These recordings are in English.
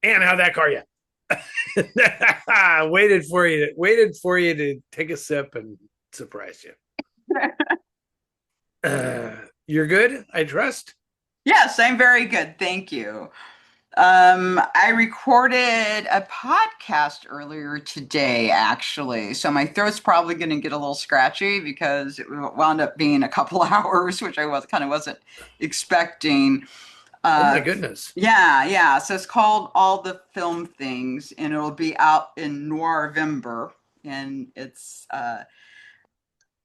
And how'd that car you? Waited for you to take a sip and surprise you. You're good, I trust. Yes, I'm very good. Thank you. I recorded a podcast earlier today, actually. So my throat's probably going to get a little scratchy because it wound up being a couple hours, which I wasn't expecting. Oh my Uh, goodness. yeah, yeah. So it's called All the Film Things, and it'll be out in Noir-Vember, and it's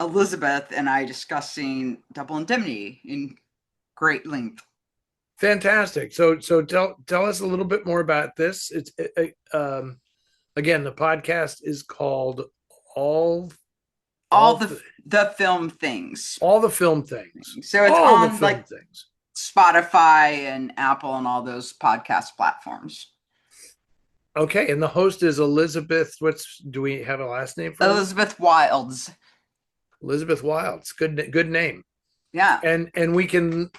Elizabeth and I discussing Double Indemnity in great length. Fantastic. So tell us a little bit more about this. It's again, the podcast is called all All all the film things. all the film things. So it's All the on film like things. Spotify and Apple and all those podcast platforms. Okay, and the host is Elizabeth. What's do we have a last name for her? Elizabeth Wilds. Elizabeth Wilds. Good name. Yeah. And we can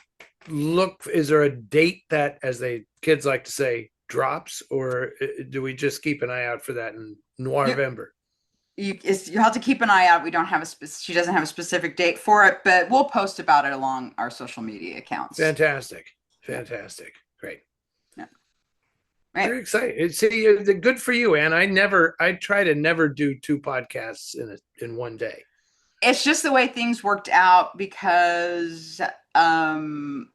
look. Is there a date that, as they kids like to say, drops, or do we just keep an eye out for that in You November? you have to keep an eye out. We don't have she doesn't have a specific date for it, but we'll post about it along our social media accounts. Fantastic, Yeah. fantastic, great. Yeah. Right. Very excited. See, good for you, Anne. I try to never do two podcasts in one day. It's just the way things worked out because um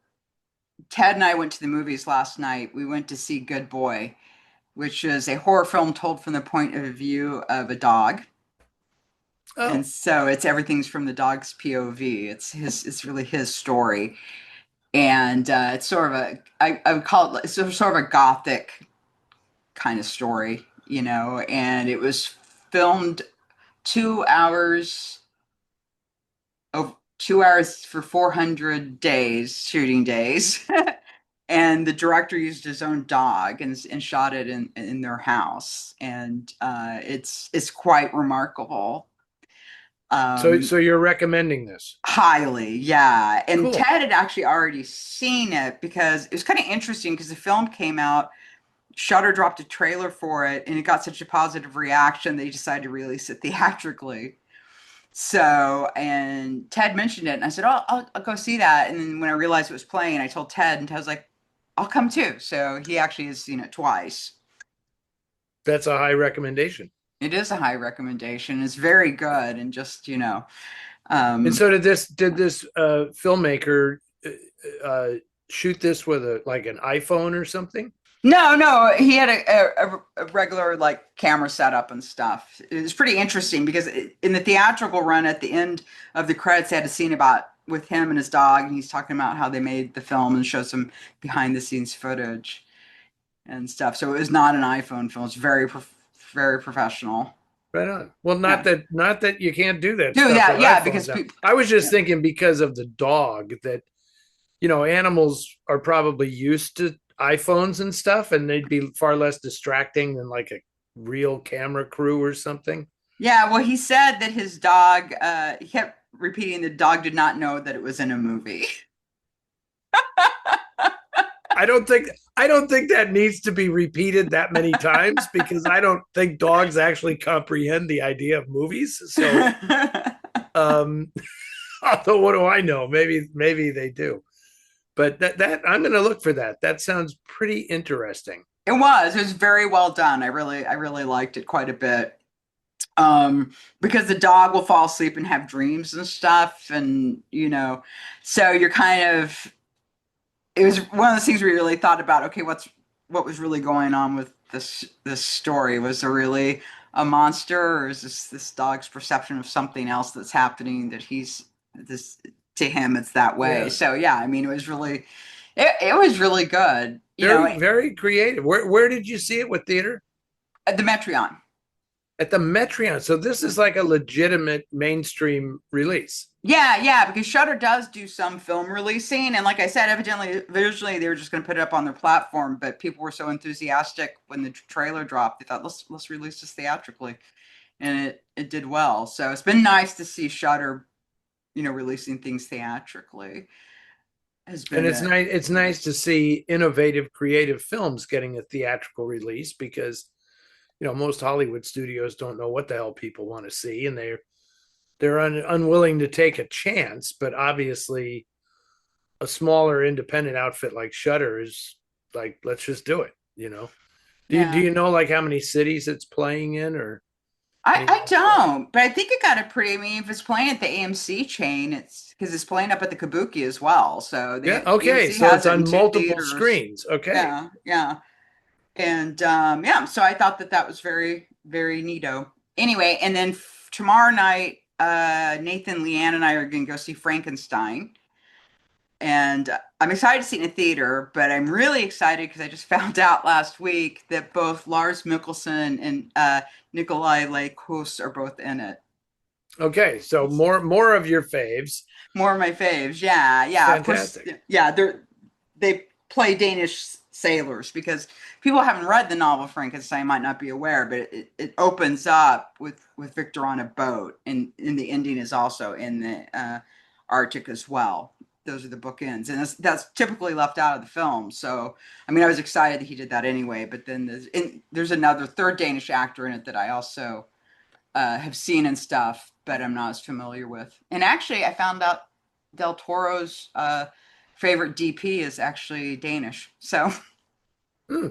Ted and I went to the movies last night. We went to see Good Boy, which is a horror film told from the point of view of a dog. And Oh, so it's everything's from the dog's POV. It's really his story. And it's sort of I would call it it's sort of a gothic kind of story, and it was filmed 2 hours of 2 hours for 400 days, shooting days. And the director used his own dog and shot it in their house, and it's quite remarkable. so Um, you're recommending this? Highly, yeah. And Cool. Ted had actually already seen it because it was kind of interesting because the film came out. Shutter dropped a trailer for it, and it got such a positive reaction they decided to release it theatrically. So, and Ted mentioned it, and I said, "Oh, I'll go see that." And then when I realized it was playing, I told Ted, and Ted was like, "I'll come too." So he actually has seen it twice. That's a high recommendation. It is a high recommendation. It's very good, and just And um, so did this filmmaker uh, shoot this with a like an iPhone or something? no, no, he had a regular like camera setup and stuff. It was pretty interesting because in the theatrical run at the end of the credits, they had a scene about with him and his dog, and he's talking about how they made the film and shows some behind the scenes footage and stuff. So it was not an iPhone film. It's very professional. Right on. Well, Yeah. not that you can't do that Do stuff with that, yeah, iPhones because now. people. I was Yeah. just thinking because of the dog that animals are probably used to iPhones and stuff, and they'd be far less distracting than like a real camera crew or something. Yeah, well, he said that his dog, he kept repeating the dog did not know that it was in a movie. I don't think I don't think that needs to be repeated that many times because I don't think dogs actually comprehend the idea of movies. So, um, although what do I know? Maybe they do. But that I'm going to look for that. That sounds pretty interesting. It was very well done. I really liked it quite a bit. Because the dog will fall asleep and have dreams and stuff, and so you're kind of it was one of those things where you really thought about, okay, what was really going on with this story? Was there really a monster, or is this dog's perception of something else that's happening that he's this to him it's that way? Yeah, So yeah, I mean it was really good. very creative. Where did you see it? What theater? At the Metreon. At the Metreon. So this is like a legitimate mainstream release. Yeah, yeah, because Shudder does do some film releasing, and like I said, evidently, originally they were just going to put it up on their platform, but people were so enthusiastic when the trailer dropped, they thought let's release this theatrically, and it did well. So it's been nice to see Shudder, releasing things theatrically. has And been a it's nice to see innovative, creative films getting a theatrical release because most Hollywood studios don't know what the hell people want to see, and they're unwilling to take a chance. But obviously, a smaller independent outfit like Shutter is like, let's just do it. Do yeah. you know like how many cities it's playing in or I anything like that? don't, but I think it got a pretty. I mean, if it's playing at the AMC chain, it's because it's playing up at the Kabuki as well. So Yeah. the Okay. AMC So has it's it in on two multiple theaters. screens. Okay. Yeah, yeah, and yeah. So I thought that that was very, very neato. Anyway, and then tomorrow night, Nathan, Leanne, and I are going to go see Frankenstein. And I'm excited to see it in a theater, but I'm really excited because I just found out last week that both Lars Mikkelsen and Nikolai Leikos are both in it. Okay. So more of your faves. More of my faves, yeah, yeah. Of course, Fantastic. yeah. They play Danish sailors because people who haven't read the novel Frankenstein might not be aware, but it opens up with Victor on a boat, and the ending is also in the Arctic as well. Those are the bookends, and that's typically left out of the film. So, I mean, I was excited that he did that anyway. But then there's another third Danish actor in it that I also have seen and stuff, but I'm not as familiar with. And actually, I found out Del Toro's favorite DP is actually Danish. So, Hmm.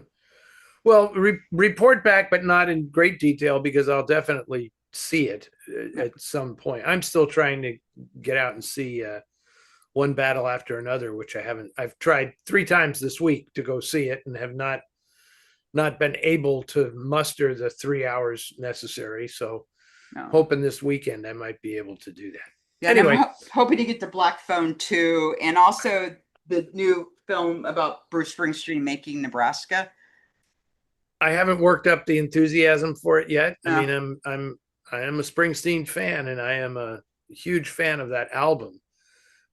Well, report back, but not in great detail because I'll definitely see it at some point. I'm still trying to get out and see One Battle After Another, which I haven't. I've tried 3 times this week to go see it and have not been able to muster the 3 hours necessary. So, no. hoping this weekend I might be able to do that. Yeah, and I'm Anyway, hoping to get to Black Phone too, and also the new film about Bruce Springsteen making Nebraska. I haven't worked up the enthusiasm for it yet. I Uh, mean, I am a Springsteen fan, and I am a huge fan of that album.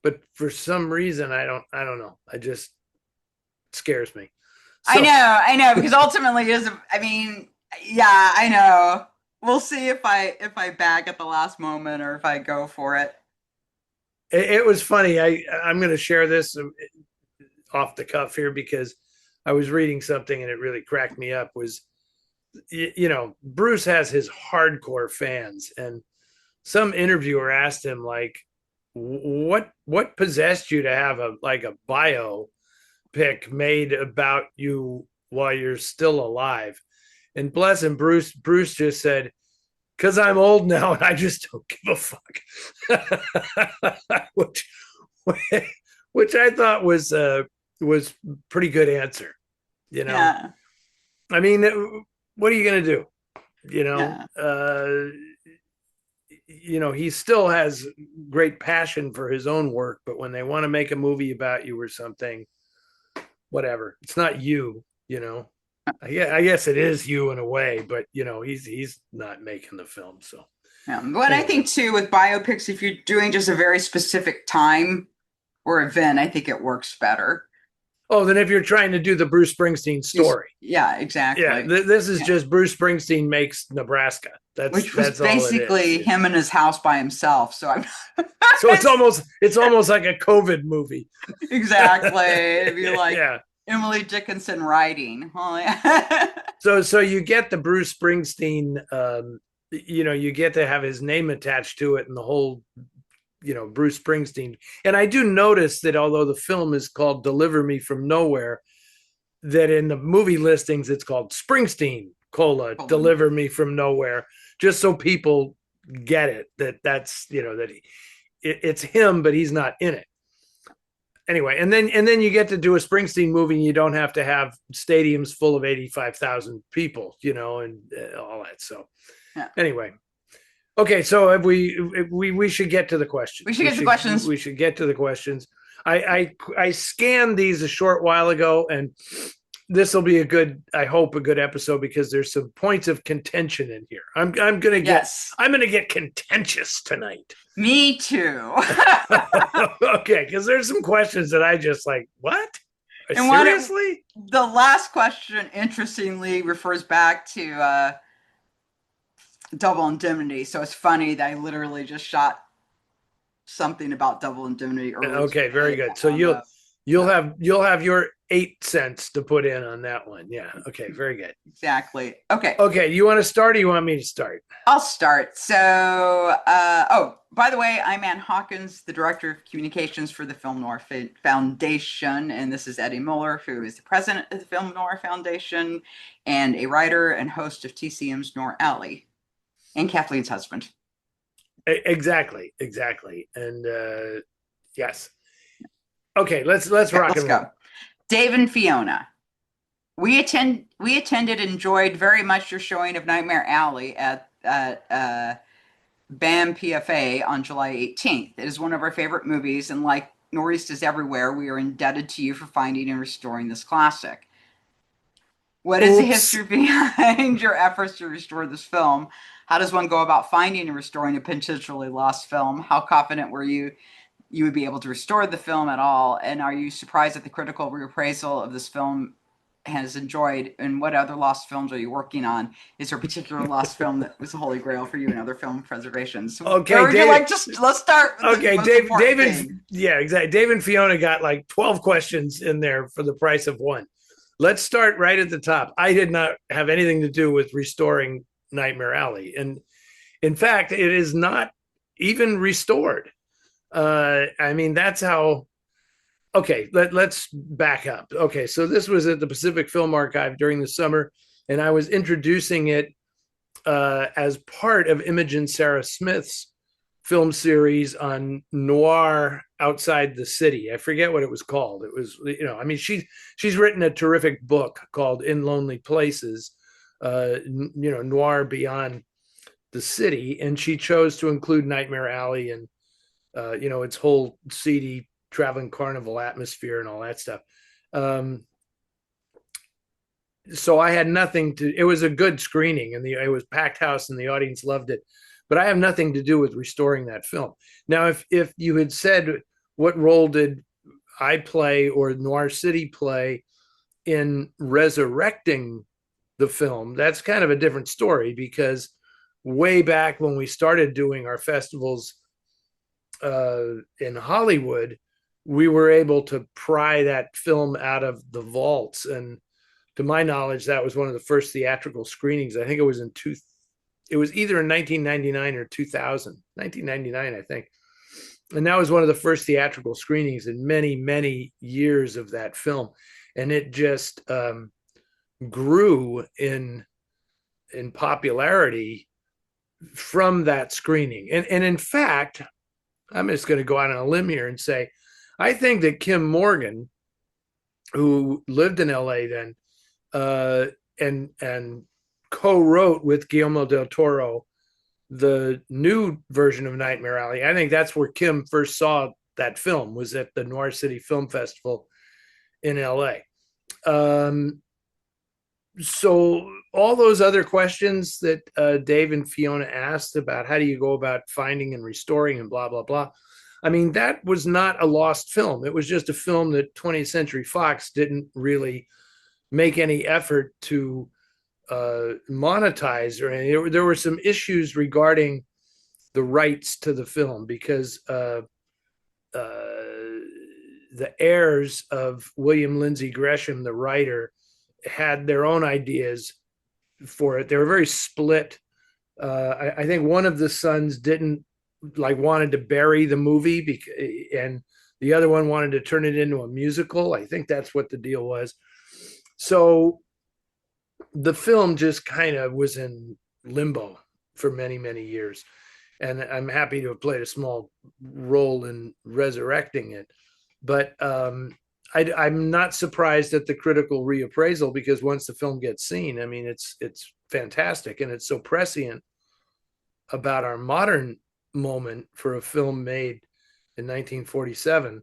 But for some reason, I don't know. I just scares me. So I know, because ultimately it is. I mean, yeah, I know. We'll see if I bag at the last moment or if I go for it. it was funny. I'm going to share this off the cuff here because I was reading something and it really cracked me up. Was Bruce has his hardcore fans, and some interviewer asked him like, what possessed you to have a bio pic made about you while you're still alive? And bless him, Bruce just said, because I'm old now and I just don't give a fuck. which I thought was pretty good answer. You know, Yeah, I mean, what are you gonna do? You know, yeah. he still has great passion for his own work, but when they want to make a movie about you or something, whatever, it's not you. I guess it is you in a way, but he's not making the film. So Yeah. But I anyway. think too with biopics, if you're doing just a very specific time or event, I think it works better. Oh, then if you're trying to do the Bruce Springsteen Just story, yeah, yeah, exactly. this is Yeah. just Bruce Springsteen makes Nebraska. That's Which was that's all it is. basically him in his house by himself. So I'm So it's almost like a COVID movie. exactly. It'd be like Yeah. Emily Dickinson writing. Well, yeah. So you get the Bruce Springsteen. You get to have his name attached to it, and the whole Bruce Springsteen. And I do notice that although the film is called Deliver Me from Nowhere, that in the movie listings it's called Springsteen cola Hold on. Deliver Me from Nowhere, just so people get it, that's that it's him but he's not in it anyway. And then you get to do a Springsteen movie and you don't have to have stadiums full of 85,000 people, and all that. So Yeah. anyway, okay, so if we should get to the questions. We should get to questions. We should get to the questions. I scanned these a short while ago, and this will be I hope a good episode because there's some points of contention in here. I'm gonna get Yes. I'm gonna get contentious tonight. Me too. Okay, because there's some questions that I just like, what? And one of Seriously? the last question, interestingly, refers back to Double Indemnity. So it's funny that I literally just shot something about Double Indemnity earlier Okay, very today good. So on you'll the you'll have your 8 cents to put in on that one. Yeah. Okay. Very good. Exactly. Okay. Okay. You want to start or you want me to start? I'll start. So, oh, by the way, I'm Ann Hawkins, the Director of Communications for the Film Noir Foundation, and this is Eddie Muller, who is the president of the Film Noir Foundation and a writer and host of TCM's Noir Alley, and Kathleen's husband. Exactly. Exactly. And yes. Okay. Let's rock and roll. Go. Dave and Fiona. We attended and enjoyed very much your showing of Nightmare Alley at BAM PFA on July 18th. It is one of our favorite movies, and like Noiristas everywhere, we are indebted to you for finding and restoring this classic. What is the history behind your efforts to restore this film? How does one go about finding and restoring a potentially lost film? How confident were you would be able to restore the film at all? And are you surprised at the critical reappraisal of this film has enjoyed, and what other lost films are you working on? Is there a particular lost film that was a holy grail for you in other film preservations? Okay, or would you like just let's start with okay, David, yeah, exactly. Dave and Fiona got like 12 questions in there for the price of one. Let's start right at the top. I did not have anything to do with restoring Nightmare Alley, and in fact, it is not even restored. I mean, that's how. Okay, let's back up. Okay, so this was at the Pacific Film Archive during the summer, and I was introducing it as part of Imogen Sarah Smith's film series on noir outside the city. I forget what it was called. It was, I mean, she's written a terrific book called In Lonely Places, noir beyond the city, and she chose to include Nightmare Alley and its whole seedy traveling carnival atmosphere and all that stuff. So I had nothing to, it was a good screening and it was packed house and the audience loved it, but I have nothing to do with restoring that film. Now, if you had said, what role did I play or Noir City play in resurrecting the film, that's kind of a different story, because way back when we started doing our festivals in Hollywood, we were able to pry that film out of the vaults. And to my knowledge, that was one of the first theatrical screenings. I think it was it was either in 1999 or 2000, 1999, I think. And that was one of the first theatrical screenings in many, many years of that film. And it just grew in popularity from that screening. And in fact, I'm just going to go out on a limb here and say, I think that Kim Morgan, who lived in LA then, and co-wrote with Guillermo del Toro the new version of Nightmare Alley. I think that's where Kim first saw that film, was at the Noir City Film Festival in LA. So all those other questions that Dave and Fiona asked about how do you go about finding and restoring and blah, blah, blah. I mean, that was not a lost film. It was just a film that 20th Century Fox didn't really make any effort to monetize or anything. There were some issues regarding the rights to the film because the heirs of William Lindsay Gresham, the writer, had their own ideas for it. They were very split. I think one of the sons wanted to bury the movie and the other one wanted to turn it into a musical. I think that's what the deal was. So the film just kind of was in limbo for many, many years. And I'm happy to have played a small role in resurrecting it. But I'm not surprised at the critical reappraisal, because once the film gets seen, I mean, it's fantastic. And it's so prescient about our modern moment for a film made in 1947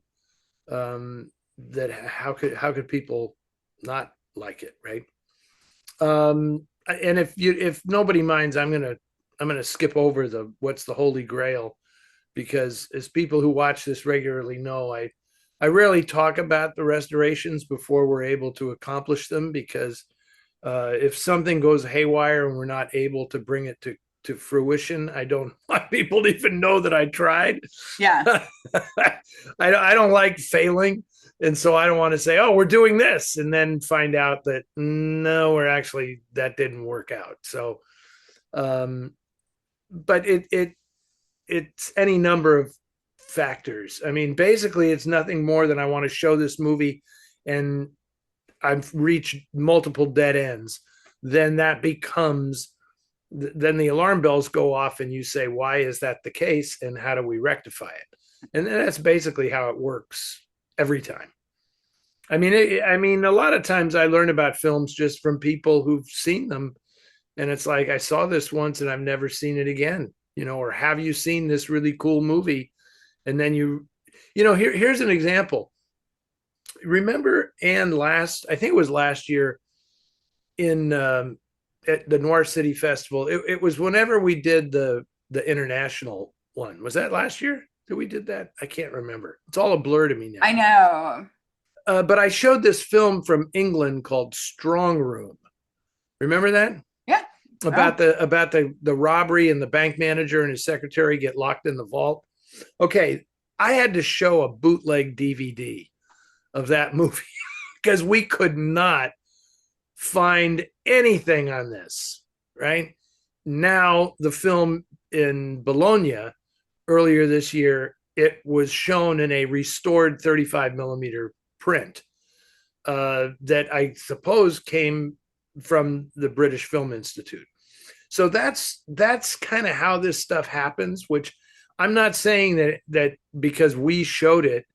that how could people not like it, right? And if nobody minds, I'm gonna skip over what's the Holy Grail, because as people who watch this regularly know, I rarely talk about the restorations before we're able to accomplish them, because if something goes haywire and we're not able to bring it to fruition. I don't want people to even know that I tried. Yeah. I don't like failing. And so I don't want to say, oh, we're doing this, and then find out that no, we're actually, that didn't work out. So, um, but it's any number of factors. I mean, basically, it's nothing more than I want to show this movie, and I've reached multiple dead ends. Then that becomes, then the alarm bells go off, and you say, why is that the case, and how do we rectify it? And that's basically how it works every time. I mean, a lot of times I learn about films just from people who've seen them, and it's like, I saw this once and I've never seen it again, or have you seen this really cool movie? And then here's an example. Remember Anne I think it was last year in at the Noir City Festival. It was whenever we did the international one. Was that last year that we did that? I can't remember. It's all a blur to me now. I know. But I showed this film from England called Strong Room. Remember that? Yeah. About the robbery, and the bank manager and his secretary get locked in the vault. Okay, I had to show a bootleg DVD of that movie because we could not find anything on this. Right now, the film in Bologna earlier this year, it was shown in a restored 35 millimeter print that I suppose came from the British Film Institute. So that's kind of how this stuff happens, which I'm not saying that because we showed it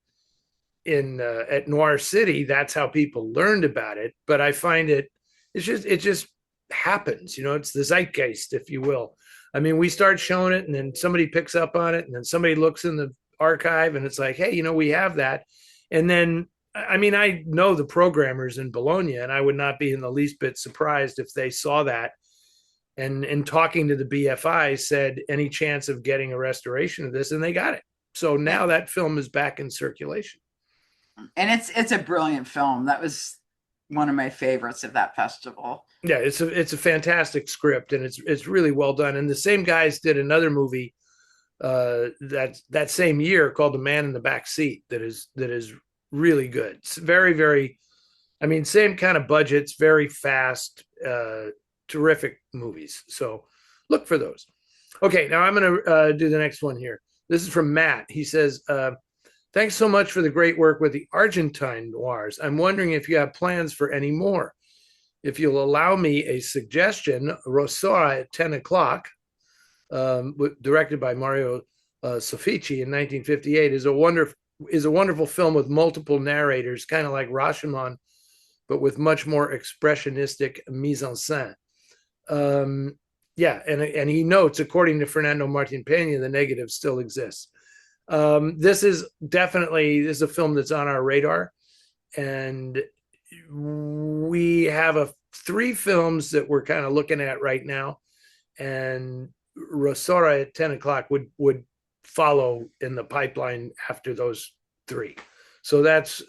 in at Noir City, that's how people learned about it. But I find it just happens, it's the zeitgeist, if you will. I mean, we start showing it, and then somebody picks up on it, and then somebody looks in the archive, and it's like, hey, we have that. And then, I mean, I know the programmers in Bologna, and I would not be in the least bit surprised if they saw that, and in talking to the BFI said, any chance of getting a restoration of this, and they got it. So now that film is back in circulation. And it's a brilliant film. That was one of my favorites of that festival. Yeah, it's a fantastic script, and it's really well done. And the same guys did another movie that same year called The Man in the Back Seat that is really good. It's very, very, I mean, same kind of budgets, very fast, terrific movies. So look for those. Okay, now I'm going to do the next one here. This is from Matt. He says, thanks so much for the great work with the Argentine noirs. I'm wondering if you have plans for any more. If you'll allow me a suggestion, Rosora at 10 o'clock, directed by Mario Soffici in 1958, is a wonderful film with multiple narrators, kind of like Rashomon, but with much more expressionistic mise en scène. Yeah, and he notes, according to Fernando Martin Peña, the negative still exists. This is a film that's on our radar, and we have 3 films that we're kind of looking at right now, and Rosora at 10 o'clock would follow in the pipeline after those 3. So that's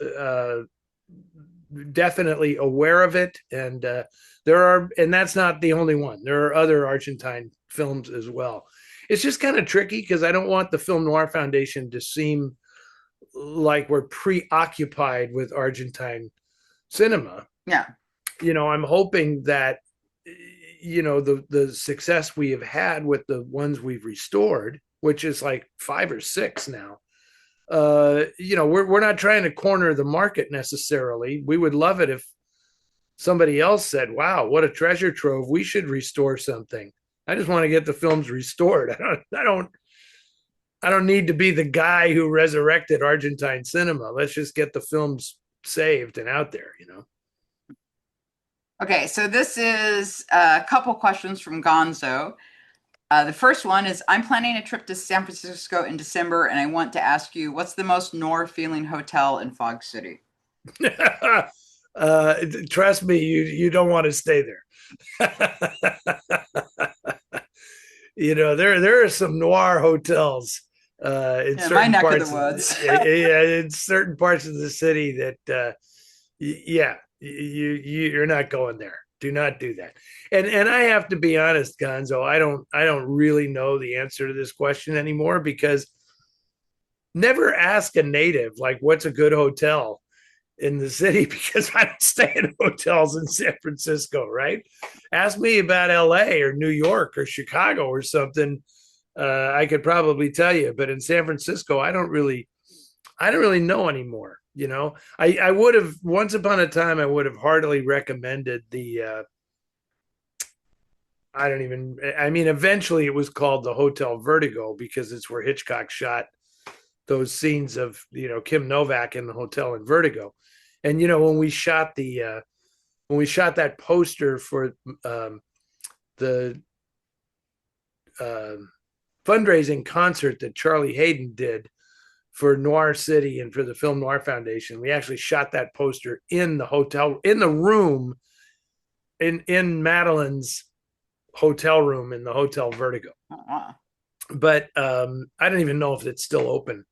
definitely aware of it, and and that's not the only one. There are other Argentine films as well. It's just kind of tricky because I don't want the Film Noir Foundation to seem like we're preoccupied with Argentine cinema. Yeah. I'm hoping that, the success we have had with the ones we've restored, which is like 5 or 6 now, we're not trying to corner the market necessarily. We would love it if somebody else said, wow, what a treasure trove, we should restore something. I just want to get the films restored. I don't need to be the guy who resurrected Argentine cinema. Let's just get the films saved and out there, Okay, so this is a couple questions from Gonzo. The first one is, I'm planning a trip to San Francisco in December, and I want to ask you, what's the most noir-feeling hotel in Fog City? Trust me, you don't want to stay there. There are some noir hotels in certain my neck parts of the woods. in certain parts of the city that, yeah, you're not going there. Do not do that. And I have to be honest, Gonzo, I don't really know the answer to this question anymore because never ask a native like what's a good hotel in the city because I don't stay in hotels in San Francisco, right? Ask me about LA or New York or Chicago or something. I could probably tell you, but in San Francisco, I don't really know anymore. I would have once upon a time I would have heartily recommended the I don't even I mean eventually it was called the Hotel Vertigo because it's where Hitchcock shot those scenes of Kim Novak in the hotel in Vertigo. And when we shot that poster for the uh, fundraising concert that Charlie Hayden did for Noir City and for the Film Noir Foundation, we actually shot that poster in the hotel, in the room, in Madeline's hotel room in the Hotel Vertigo. Uh-uh. But I don't even know if it's still open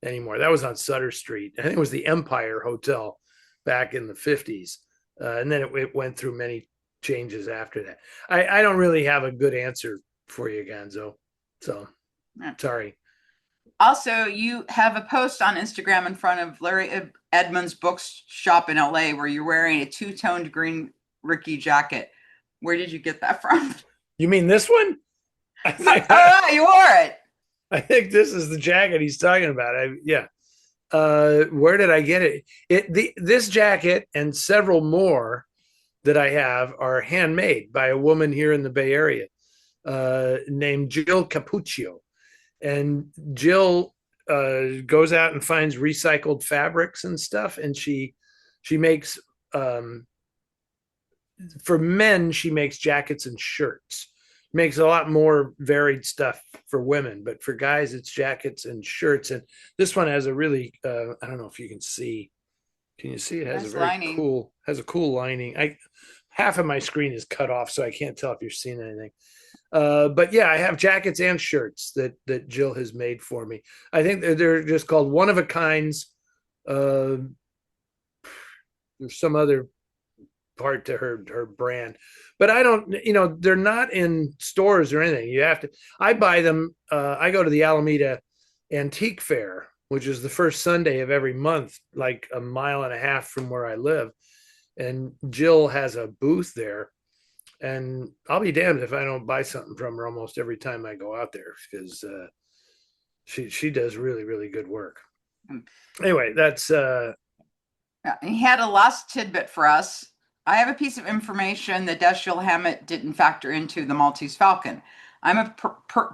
anymore. That was on Sutter Street. I think it was the Empire Hotel back in the 50s. And then it went through many changes after that. I don't really have a good answer for you, Gonzo. So sorry. Also, you have a post on Instagram in front of Larry Edmund's bookshop in LA where you're wearing a two-toned green Ricky jacket. Where did you get that from? You mean this one? Oh, you wore it. I think this is the jacket he's talking about. Yeah. Where did I get it? This jacket and several more that I have are handmade by a woman here in the Bay Area named Jill Capuccio. And Jill goes out and finds recycled fabrics and stuff, and she makes for men she makes jackets and shirts. Makes a lot more varied stuff for women, but for guys it's jackets and shirts. And this one has a really I don't know if you can see. Can you see? It has Nice a very lining. cool lining. Half of my screen is cut off, so I can't tell if you're seeing anything. But yeah, I have jackets and shirts that Jill has made for me. I think they're just called one of a kinds. There's some other part to her brand, but I don't. They're not in stores or anything. You have to. I buy them. I go to the Alameda Antique Fair, which is the first Sunday of every month, like a mile and a half from where I live, and Jill has a booth there. And I'll be damned if I don't buy something from her almost every time I go out there because she does really really good work. Anyway, that's He had a last tidbit for us. I have a piece of information that Dashiell Hammett didn't factor into the Maltese Falcon. I'm a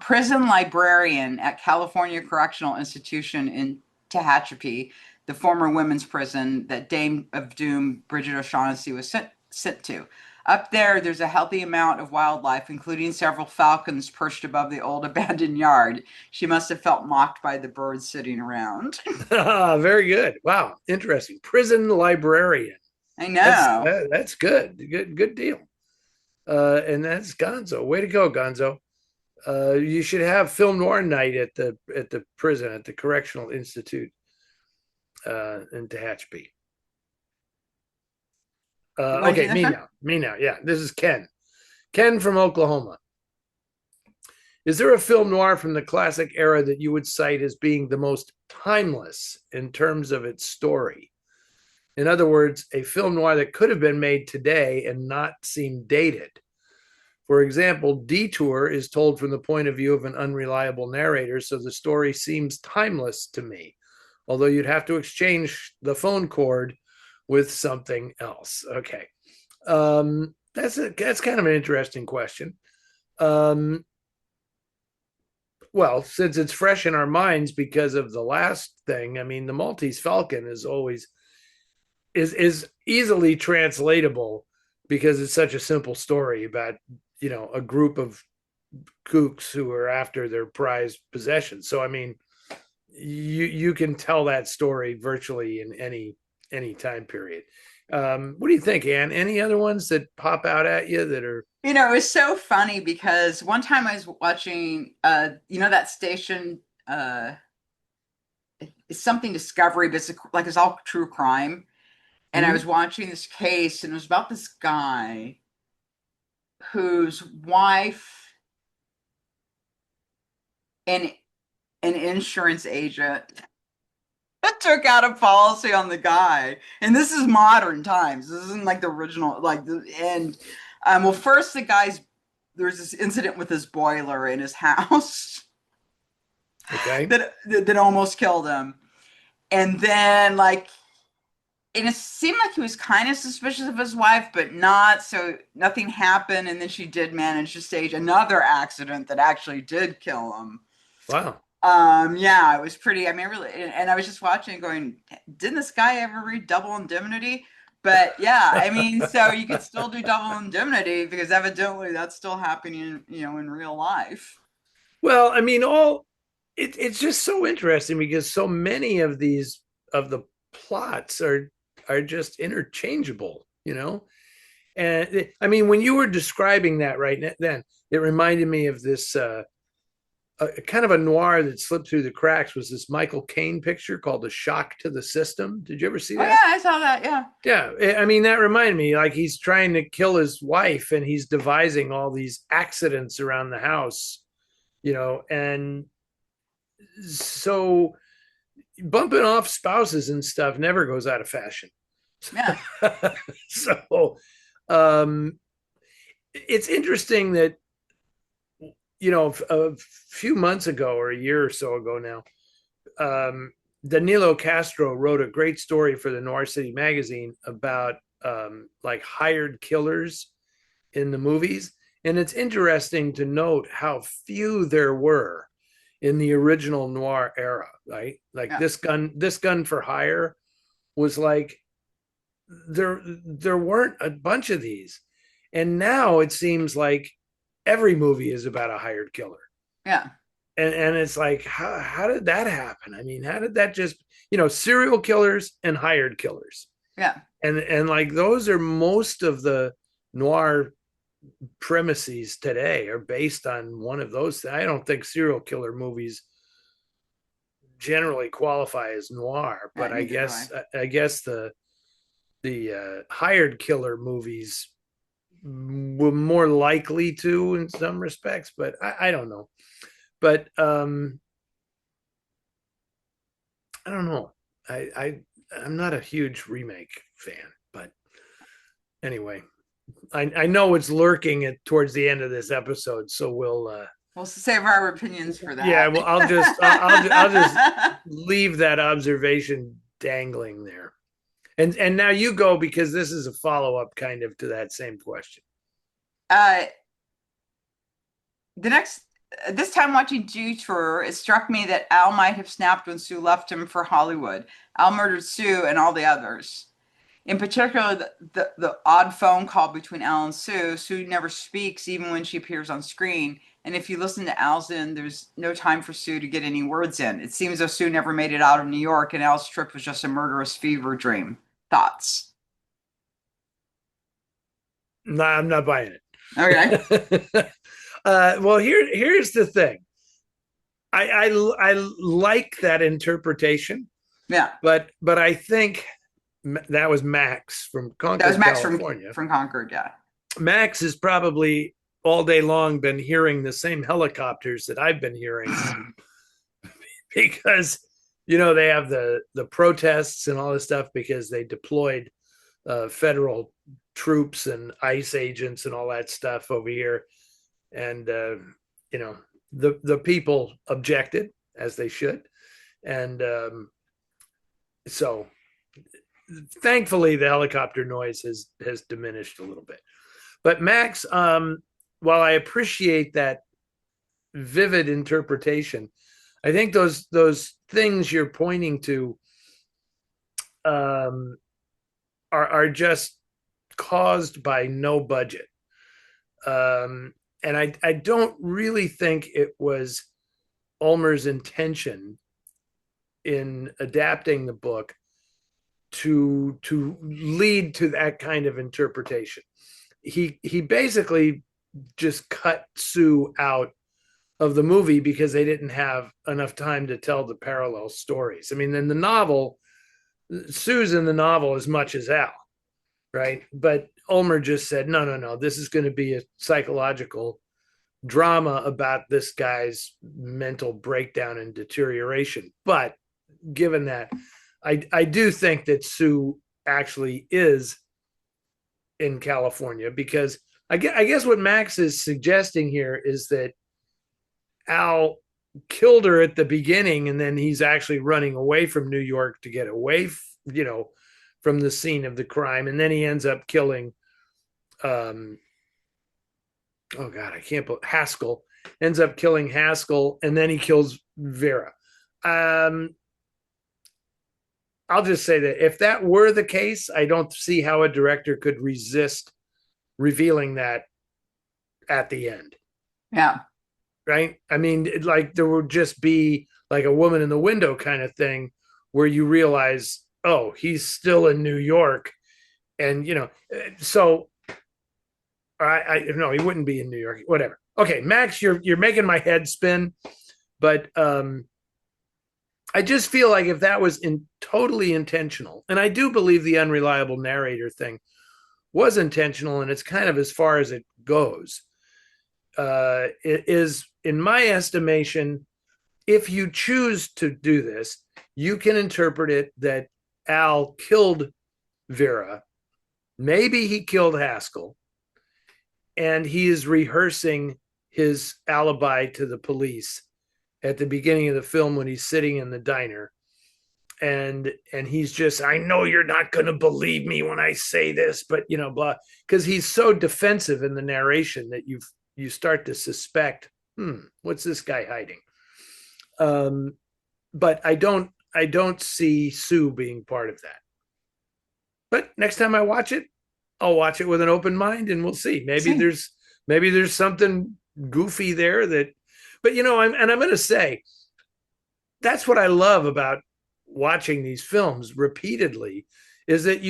prison librarian at California Correctional Institution in Tehachapi, the former women's prison that Dame of Doom Bridget O'Shaughnessy was sent to. Up there, there's a healthy amount of wildlife, including several falcons perched above the old abandoned yard. She must have felt mocked by the birds sitting around. very good. Wow, interesting. Prison librarian. I That's know. that's good. Good deal. And that's Gonzo. Way to go, Gonzo. You should have film noir night at the prison at the Correctional Institute in Tehachapi. Okay, me now. Yeah, this is Ken. Ken from Oklahoma. Is there a film noir from the classic era that you would cite as being the most timeless in terms of its story? In other words, a film noir that could have been made today and not seem dated. For example, Detour is told from the point of view of an unreliable narrator, so the story seems timeless to me, although you'd have to exchange the phone cord with something else. Okay. That's kind of an interesting question. Well, since it's fresh in our minds because of the last thing, I mean, the Maltese Falcon is easily translatable because it's such a simple story about a group of kooks who are after their prized possessions. So I mean, you can tell that story virtually in any time period. What do you think, Anne? Any other ones that pop out at you that are? It was so funny because one time I was watching, that station, it's something Discovery, but it's all true crime. And I was watching this case, and it was about this guy. whose wife and an insurance agent took out a policy on the guy. And this is modern times. This isn't like the original, like the and well, first the guy's there's this incident with his boiler in his house Okay. that almost killed him. And then like and it seemed like he was kind of suspicious of his wife, but not. So nothing happened. And then she did manage to stage another accident that actually did kill him. Wow. Yeah, it was pretty. I mean, really, and I was just watching, going, didn't this guy ever read Double Indemnity? But yeah, I mean, so you could still do Double Indemnity because evidently that's still happening, in real life. Well, I mean, it's just so interesting because so many of these of the plots are just interchangeable, And I mean, when you were describing that right then, it reminded me of this kind of a noir that slipped through the cracks was this Michael Caine picture called "The Shock to the System." Did you ever see Oh that? yeah, I saw that. Yeah, Yeah, I mean that reminded me like he's trying to kill his wife and he's devising all these accidents around the house, and so bumping off spouses and stuff never goes out of fashion. yeah, So um it's interesting that a few months ago or a year or so ago now, Danilo Castro wrote a great story for the Noir City magazine about like hired killers in the movies. And it's interesting to note how few there were in the original noir era, right? Like yeah, this gun for hire was like there weren't a bunch of these. And now it seems like every movie is about a hired killer. yeah, And it's like how did that happen? I mean, how did that just serial killers and hired killers, yeah. and like those are most of the noir premises today are based on one of those. I don't think serial killer movies generally qualify as noir, but i Neither do I. guess i guess the hired killer movies were more likely to in some respects, but I don't know. But I don't know. I'm not a huge remake fan, but anyway, I know it's lurking towards the end of this episode, so We'll save our opinions for yeah, that. well I'll just leave that observation dangling there. And now you go because this is a follow up kind of to that same question. uh, the next this time watching Detour, it struck me that Al might have snapped when Sue left him for Hollywood. Al murdered Sue and all the others. In particular, the odd phone call between Al and Sue. Sue never speaks even when she appears on screen. And if you listen to Al's in, there's no time for Sue to get any words in. It seems though Sue never made it out of New York and Al's trip was just a murderous fever dream. Thoughts? No, I'm not buying Okay. it. Well, here's the thing. I like that interpretation, Yeah. but I think that was Max from That was Concord, Max California. from Concord, yeah. Max has probably all day long been hearing the same helicopters that I've been hearing because they have the protests and all this stuff because they deployed federal troops and ICE agents and all that stuff over here, and the people objected as they should, and so thankfully the helicopter noise has diminished a little bit. But Max, while I appreciate that vivid interpretation, I think those things you're pointing to are just caused by no budget. And I don't really think it was Ulmer's intention in adapting the book to lead to that kind of interpretation. He basically just cut Sue out of the movie because they didn't have enough time to tell the parallel stories. I mean, in the novel, Sue's in the novel as much as Al. right? But Ulmer just said, no, no, no, this is going to be a psychological drama about this guy's mental breakdown and deterioration. But given that, I do think that Sue actually is in California, because I guess what Max is suggesting here is that Al killed her at the beginning, and then he's actually running away from New York to get away, from the scene of the crime, and then he ends up killing, um, oh God, I can't believe Haskell ends up killing Haskell, and then he kills Vera. Um, I'll just say that if that were the case, I don't see how a director could resist revealing that at the end. Yeah. Right? I mean, like there would just be like a woman in the window kind of thing where you realize, oh, he's still in New York, and so I no, he wouldn't be in New York. Whatever. Okay, Max, you're making my head spin, but I just feel like if that was totally intentional, and I do believe the unreliable narrator thing was intentional, and it's kind of as far as it goes. It is, in my estimation, if you choose to do this, you can interpret it that Al killed Vera. Maybe he killed Haskell, and he is rehearsing his alibi to the police at the beginning of the film when he's sitting in the diner, and he's just, I know you're not going to believe me when I say this, but blah, because he's so defensive in the narration that you start to suspect, what's this guy hiding? But I don't see Sue being part of that. But next time I watch it, I'll watch it with an open mind, and we'll see. Maybe there's something goofy there that, but I'm going to say that's what I love about watching these films repeatedly, is that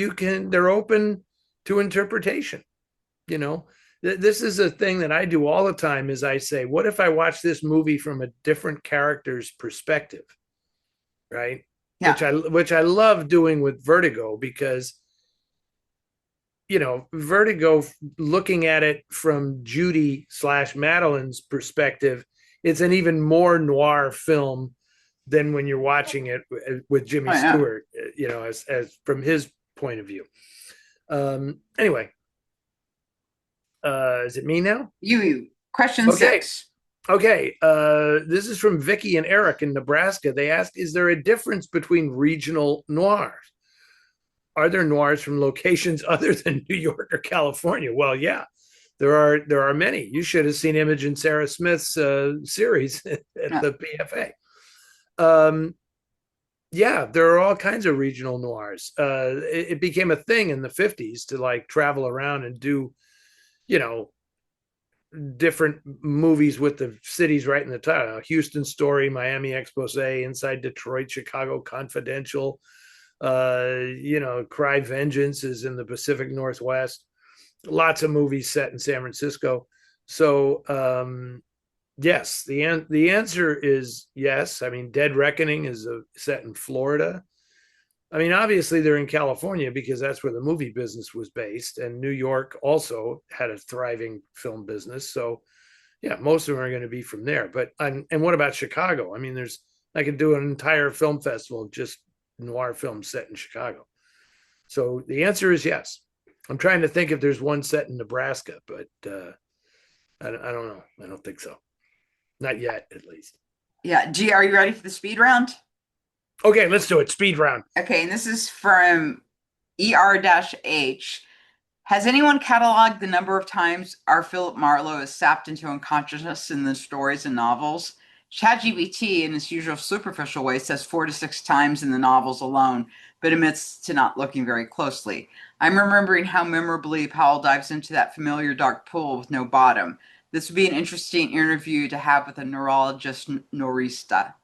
they're open to interpretation. This is a thing that I do all the time, is I say, what if I watch this movie from a different character's perspective? Right. Yeah. Which I love doing with Vertigo, because Vertigo, looking at it from Judy/Madeline's perspective, it's an even more noir film than when you're watching it with Jimmy Stewart, as from his point of view. Anyway, is it me now? You. Question 6. Okay. This is from Vicky and Eric in Nebraska. They ask, is there a difference between regional noirs? Are there noirs from locations other than New York or California? Well, yeah, there are many. You should have seen Imogen Sarah Smith's series at the PFA. Yeah, there are all kinds of regional noirs. It became a thing in the 50s to like travel around and do, different movies with the cities right in the title. Houston Story, Miami Expose, Inside Detroit, Chicago Confidential, Cry Vengeance is in the Pacific Northwest. Lots of movies set in San Francisco. So, yes, the answer is yes. I mean, Dead Reckoning is set in Florida. I mean, obviously they're in California because that's where the movie business was based, and New York also had a thriving film business. So, yeah, most of them are going to be from there. But and what about Chicago? I mean, I could do an entire film festival of just noir films set in Chicago. So the answer is yes. I'm trying to think if there's one set in Nebraska, but I don't know. I don't think so. Not yet, at least. Yeah. G, are you ready for the speed round? Okay, let's do it. Speed round. Okay, and this is from ER-H. Has anyone cataloged the number of times our Philip Marlowe is sapped into unconsciousness in the stories and novels? ChatGPT, in its usual superficial way, says 4 to 6 times in the novels alone, but admits to not looking very closely. I'm remembering how memorably Powell dives into that familiar dark pool with no bottom. This would be an interesting interview to have with a neurologist noirista.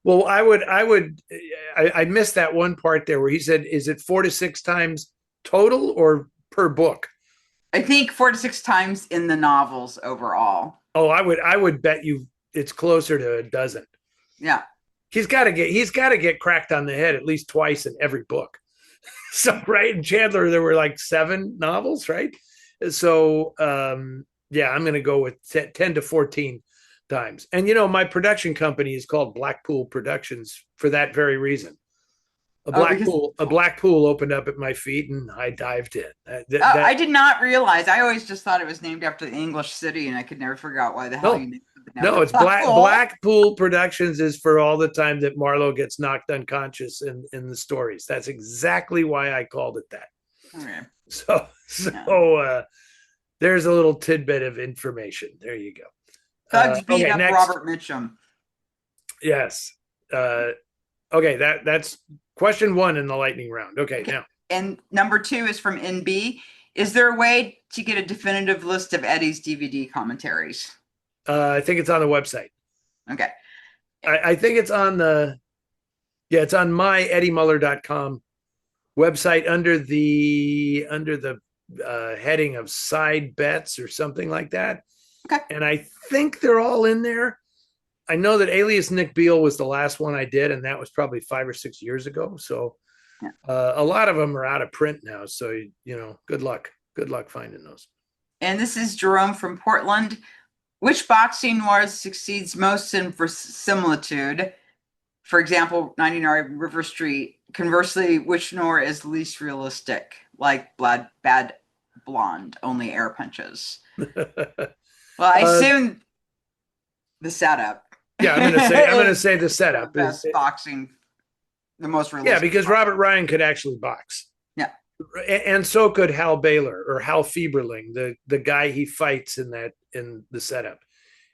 Well, I missed that one part there where he said, is it 4 to 6 times total or per book? I think 4 to 6 times in the novels overall. Oh, I would bet you it's closer to a dozen. Yeah. He's got to get cracked on the head at least twice in every book. So right in Chandler, there were like 7 novels, right? So yeah, I'm going to go with 10 to 14 times. And my production company is called Blackpool Productions for that very reason. Oh, because A black pool opened up at my feet, and I dived in. I did not realize. I always just thought it was named after the English city, and I could never figure out why the hell you No, named something no, after it's Blackpool. Blackpool Productions is for all the time that Marlowe gets knocked unconscious in the stories. That's exactly why I called it that. Okay. So Yeah. there's a little tidbit of information. There you go. Thugs beat Okay, up next. Robert Mitchum. Yes. Okay, that's question 1 in the lightning round. Okay, Okay. now. And number 2 is from NB. Is there a way to get a definitive list of Eddie's DVD commentaries? I think it's on the website. Okay. I think it's on it's on my eddiemuller.com website under the heading of side bets or something like that. Okay. And I think they're all in there. I know that Alias Nick Beale was the last one I did, and that was probably 5 or 6 years ago. So Yeah. a lot of them are out of print now. So, good luck. Good luck finding those. And this is Jerome from Portland. Which boxing noir succeeds most in verisimilitude? For example, 99 River Street. Conversely, which noir is least realistic? Like Bad Blonde, only air punches. Well, I assume the setup. Yeah, I'm gonna say the setup the best boxing, the most realistic. Yeah, because boxing. Robert Ryan could actually box. Yeah. And so could Hal Baylor or Hal Fieberling, the guy he fights in the setup.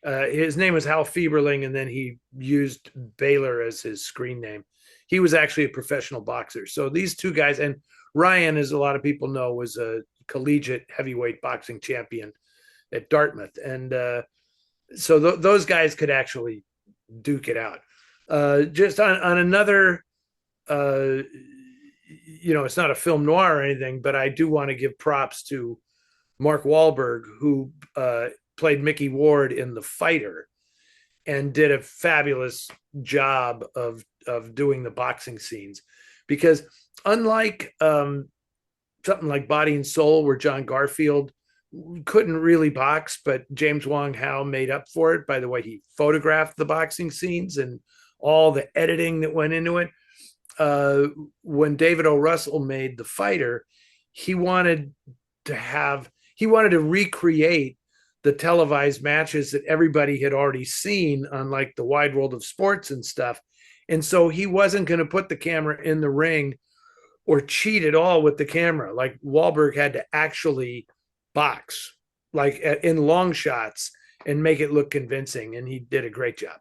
His name was Hal Fieberling, and then he used Baylor as his screen name. He was actually a professional boxer. So these two guys, and Ryan, as a lot of people know, was a collegiate heavyweight boxing champion at Dartmouth, and so those guys could actually duke it out. Just on another, it's not a film noir or anything, but I do want to give props to Mark Wahlberg, who played Mickey Ward in The Fighter and did a fabulous job of doing the boxing scenes. Because unlike something like Body and Soul, where John Garfield couldn't really box, but James Wong Howe made up for it by the way he photographed the boxing scenes and all the editing that went into it. When David O. Russell made The Fighter, he wanted to recreate the televised matches that everybody had already seen on like the Wide World of Sports and stuff. And so he wasn't going to put the camera in the ring or cheat at all with the camera. Like Wahlberg had to actually box, like in long shots, and make it look convincing. And he did a great job.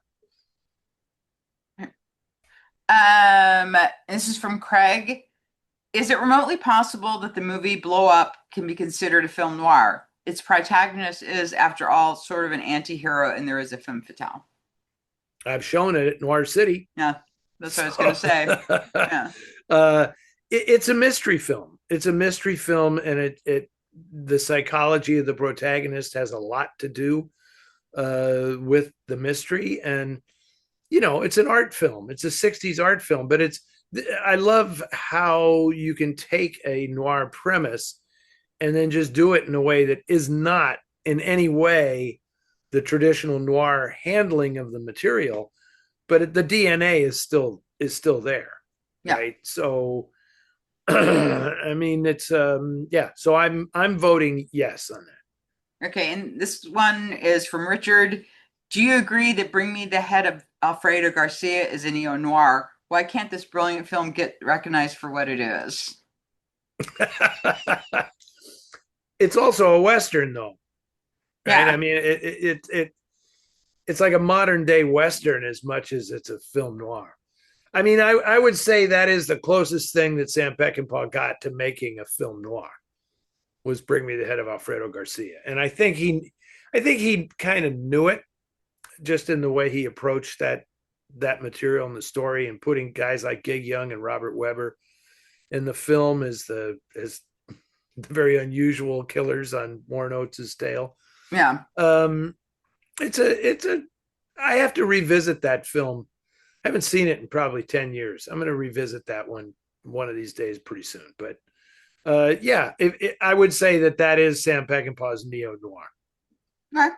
This is from Craig. Is it remotely possible that the movie Blow Up can be considered a film noir? Its protagonist is, after all, sort of an anti-hero, and there is a femme fatale. I've shown it at Noir City. Yeah, that's what I was going to say. Yeah. It's a mystery film. It's a mystery film, and the psychology of the protagonist has a lot to do with the mystery. And it's an art film. It's a 60s art film, but I love how you can take a noir premise and then just do it in a way that is not in any way the traditional noir handling of the material, but the DNA is still there. Yeah. Right. So I mean, it's so I'm voting yes on that. Okay, and this one is from Richard. Do you agree that Bring Me the Head of Alfredo Garcia is a neo-noir? Why can't this brilliant film get recognized for what it is? It's also a Western, though. Right? Yeah. I mean, it's like a modern day Western as much as it's a film noir. I mean, I would say that is the closest thing that Sam Peckinpah got to making a film noir was Bring Me the Head of Alfredo Garcia. And I think he kind of knew it just in the way he approached that material and the story, and putting guys like Gig Young and Robert Webber in the film as the very unusual killers on Warren Oates' tale. Yeah. It's a I have to revisit that film. I haven't seen it in probably 10 years. I'm going to revisit that one one of these days pretty soon. But yeah, I would say that is Sam Peckinpah's neo noir. Okay.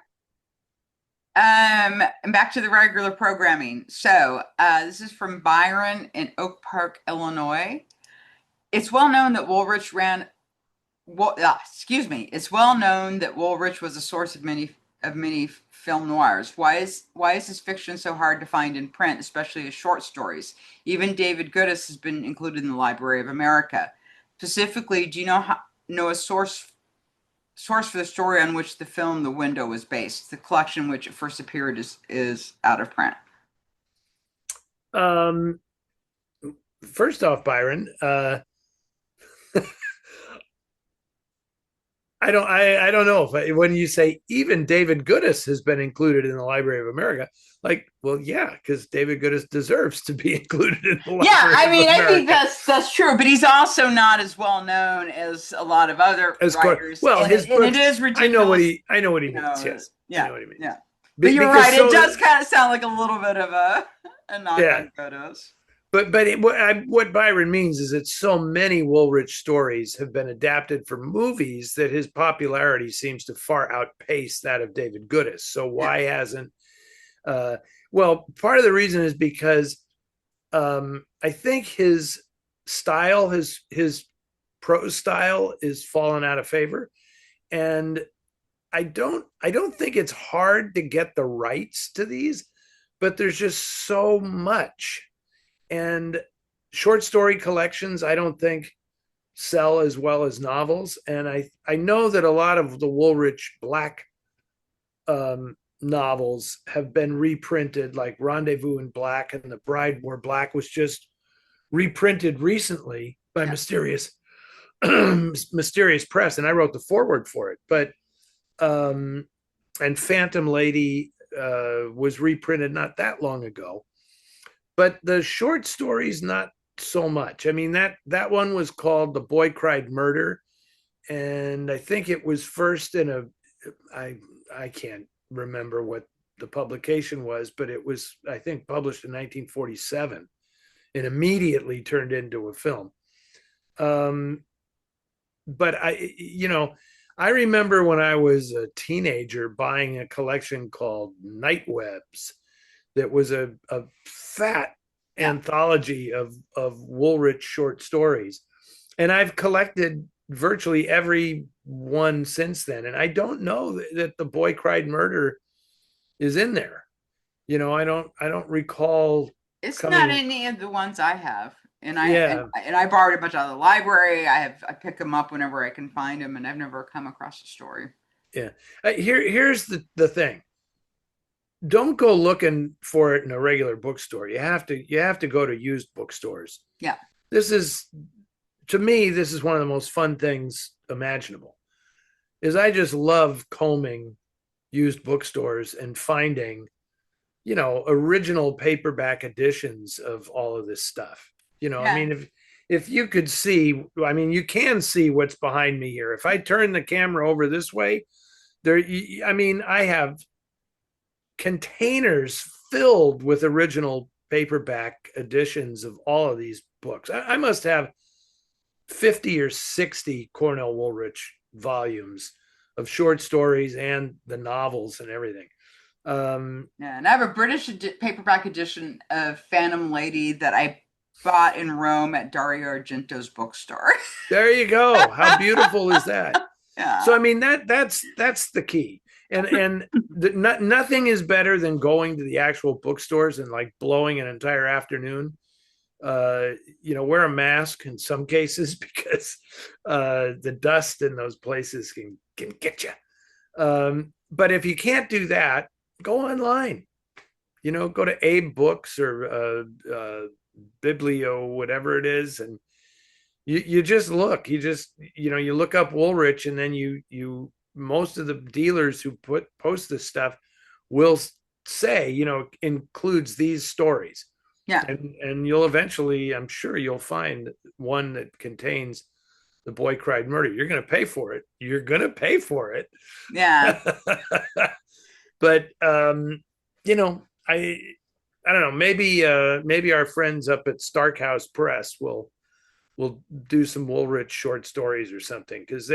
And back to the regular programming. So, this is from Byron in Oak Park, Illinois. It's well known that Woolrich ran. Excuse me. It's well known that Woolrich was a source of many film noirs. Why is his fiction so hard to find in print, especially his short stories? Even David Goodis has been included in the Library of America. Specifically, do you know a source for the story on which the film The Window was based? The collection which it first appeared is out of print. Um, First off, Byron, I don't know if when you say even David Goodis has been included in the Library of America, like, well, yeah, because David Goodis deserves to be included in the Yeah, Library I of mean, I think America. that's true, but he's also not as well known as a lot of other As course, writers, well, and his it books, is ridiculous, I know what he you means. know. Yes, I Yeah, know what he means. yeah. But you're Because right; it so, does kind of sound like a little bit of a knock yeah, on photos. what Byron means is that so many Woolrich stories have been adapted for movies that his popularity seems to far outpace that of David Goodis. So Yeah, why hasn't? Uh, well, part of the reason is because I think his style, his prose style, is fallen out of favor, and I don't think it's hard to get the rights to these, but there's just so much. And short story collections, I don't think sell as well as novels. And I know that a lot of the Woolrich Black novels have been reprinted, like Rendezvous in Black and The Bride Wore Black was just reprinted recently by yeah, Mysterious Press, and I wrote the foreword for it. But and Phantom Lady was reprinted not that long ago. But the short stories, not so much. I mean, that one was called The Boy Cried Murder, and I think it was first in a I I can't remember what the publication was, but it was, I think, published in 1947 and immediately turned into a film. Um, but I remember when I was a teenager buying a collection called Night Webs that was a fat yeah. anthology of Woolrich short stories. And I've collected virtually every one since then. And I don't know that The Boy Cried Murder is in there. I don't recall It's not coming. any of the ones I have, and Yeah, I borrowed a bunch out of the library. I pick them up whenever I can find them, and I've never come across a story. yeah. Here's the thing. Don't go looking for it in a regular bookstore. You have to go to used bookstores. Yeah, This is To me, this is one of the most fun things imaginable. Is I just love combing used bookstores and finding, original paperback editions of all of this stuff. I yeah. mean, if you could see, I mean, you can see what's behind me here. If I turn the camera over this way, there, I mean, I have containers filled with original paperback editions of all of these books. I must have 50 or 60 Cornell Woolrich volumes of short stories and the novels and everything. Yeah, and I have a paperback edition of Phantom Lady that I bought in Rome at Dario Argento's bookstore. there you go. How beautiful is that? So Yeah. I mean that's the key. And nothing is better than going to the actual bookstores and like blowing an entire afternoon. Wear a mask in some cases because the dust in those places can get you. But if you can't do that, go online. Go to Abe Books or Biblio, whatever it is, and you just look. You look up Woolrich, and then you most of the dealers who post this stuff will say, includes these stories, Yeah. and you'll eventually, I'm sure, you'll find one that contains The Boy Cried Murder. You're going to pay for it. You're going to pay for it. Yeah. But I don't know. Maybe our friends up at Stark House Press will we'll do some Woolrich short stories or something, because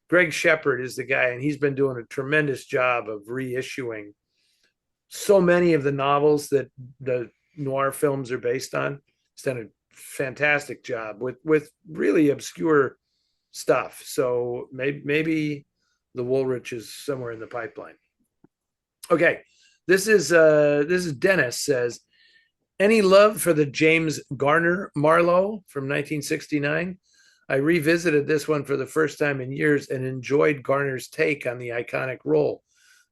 Greg Shepard is the guy, and he's been doing a tremendous job of reissuing so many of the novels that the noir films are based on. He's done a fantastic job with really obscure stuff. So maybe the Woolrich is somewhere in the pipeline. Okay, this is Dennis says, any love for the James Garner Marlowe from 1969? I revisited this one for the first time in years and enjoyed Garner's take on the iconic role.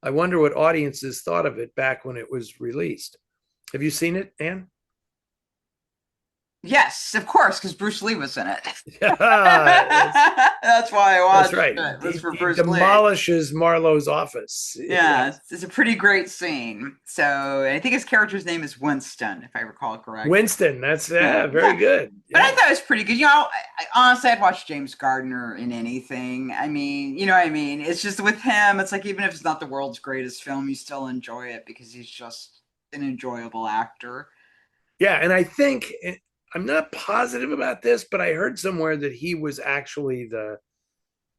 I wonder what audiences thought of it back when it was released. Have you seen it, Anne? Yes, of course, because Bruce Lee was in it. that's, That's why I watched that's right. it. It was for He Bruce Lee. demolishes Marlowe's office. Yeah, it's a pretty great scene. So I think his character's name is Winston, if I recall correctly. Winston, that's very good. But I thought it was pretty good. Honestly, I'd watch James Garner in anything. I mean, you know what I mean? It's just with him, it's like even if it's not the world's greatest film, you still enjoy it because he's just an enjoyable actor. Yeah, and I think I'm not positive about this, but I heard somewhere that he was actually the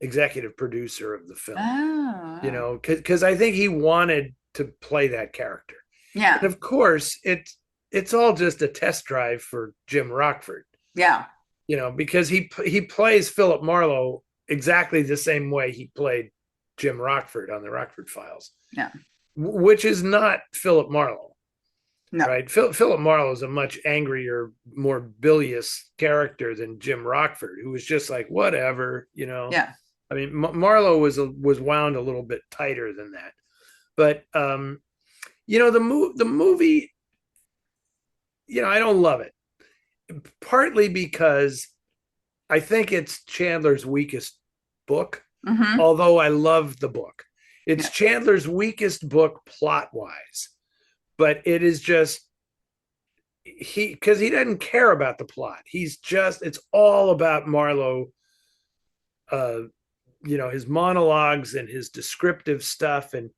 executive producer of the film. Oh. Because I think he wanted to play that character. Yeah. And of course, it's all just a test drive for Jim Rockford. Yeah. Because he plays Philip Marlowe exactly the same way he played Jim Rockford on the Rockford Files. Yeah. Which is not Philip Marlowe. No. Right. Philip Marlowe is a much angrier, more bilious character than Jim Rockford, who was just like, whatever, Yeah. I mean, Marlowe was wound a little bit tighter than that. But, the movie, I don't love it. Partly because I think it's Chandler's weakest book, although I love the book. It's Chandler's weakest book plot-wise. But it is just because he doesn't care about the plot. It's all about Marlowe, his monologues and his descriptive stuff. And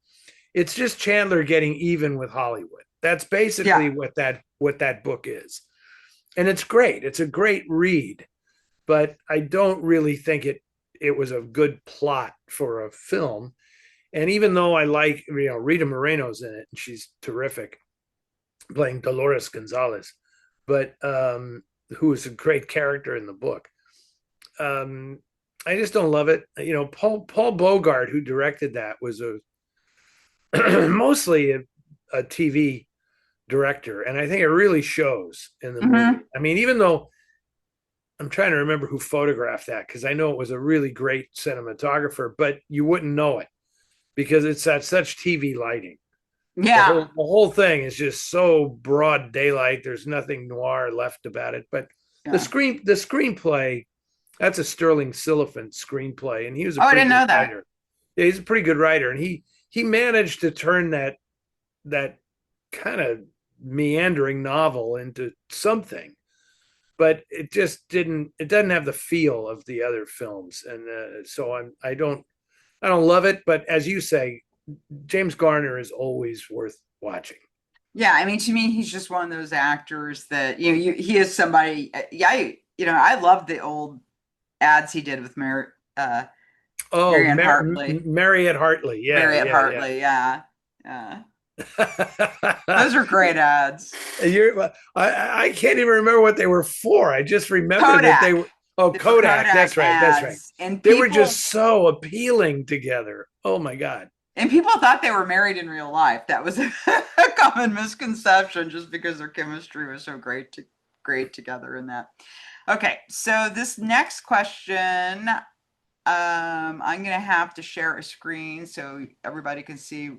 it's just Chandler getting even with Hollywood. That's basically what that book is. And it's great. It's a great read, but I don't really think it was a good plot for a film. And even though I like, Rita Moreno's in it, and she's terrific, playing Dolores Gonzalez, but who is a great character in the book. I just don't love it. Paul Bogart, who directed that, was mostly a TV director, and I think it really shows in the movie. I mean, even though I'm trying to remember who photographed that, because I know it was a really great cinematographer, but you wouldn't know it because it's at such TV lighting. Yeah. The whole thing is just so broad daylight. There's nothing noir left about it. But the screenplay, that's a Sterling Siliphant screenplay, and he was a pretty good writer. Yeah, he's a pretty good writer, and he managed to turn that kind of meandering novel into something. But it just didn't. It doesn't have the feel of the other films, and so I don't love it. But as you say, James Garner is always worth watching. Yeah, I mean, to me, he's just one of those actors that he is somebody. I love the old ads he did with Mariette Hartley. Mariette Hartley, yeah, Mariette Hartley, yeah. Those are great ads. I can't even remember what they were for. I just remember Kodak. that they were. Oh, Kodak. That's right. Ads. That's right. And they were just so appealing together. Oh my God. And people thought they were married in real life. That was a common misconception, just because their chemistry was so great together in that. Okay, so this next question, I'm going to have to share a screen so everybody can see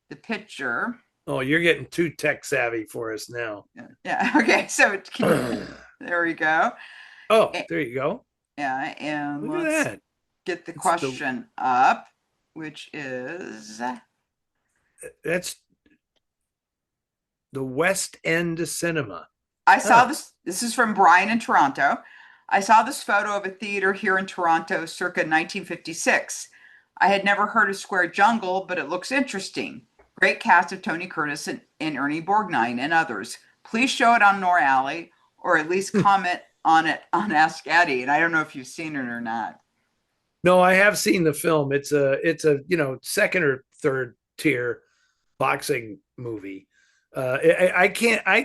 the picture. Oh, you're getting too tech savvy for us now. Yeah. Okay. So there we go. Oh, there you go. Yeah. And look at that. Get the question up, which is. That's the West End Cinema. I saw this. This is from Brian in Toronto. I saw this photo of a theater here in Toronto circa 1956. I had never heard of Square Jungle, but it looks interesting. Great cast of Tony Curtis and Ernie Borgnine and others. Please show it on Nor Alley, or at least comment on it on Ask Eddie, and I don't know if you've seen it or not. No, I have seen the film. It's a second or third tier boxing movie. I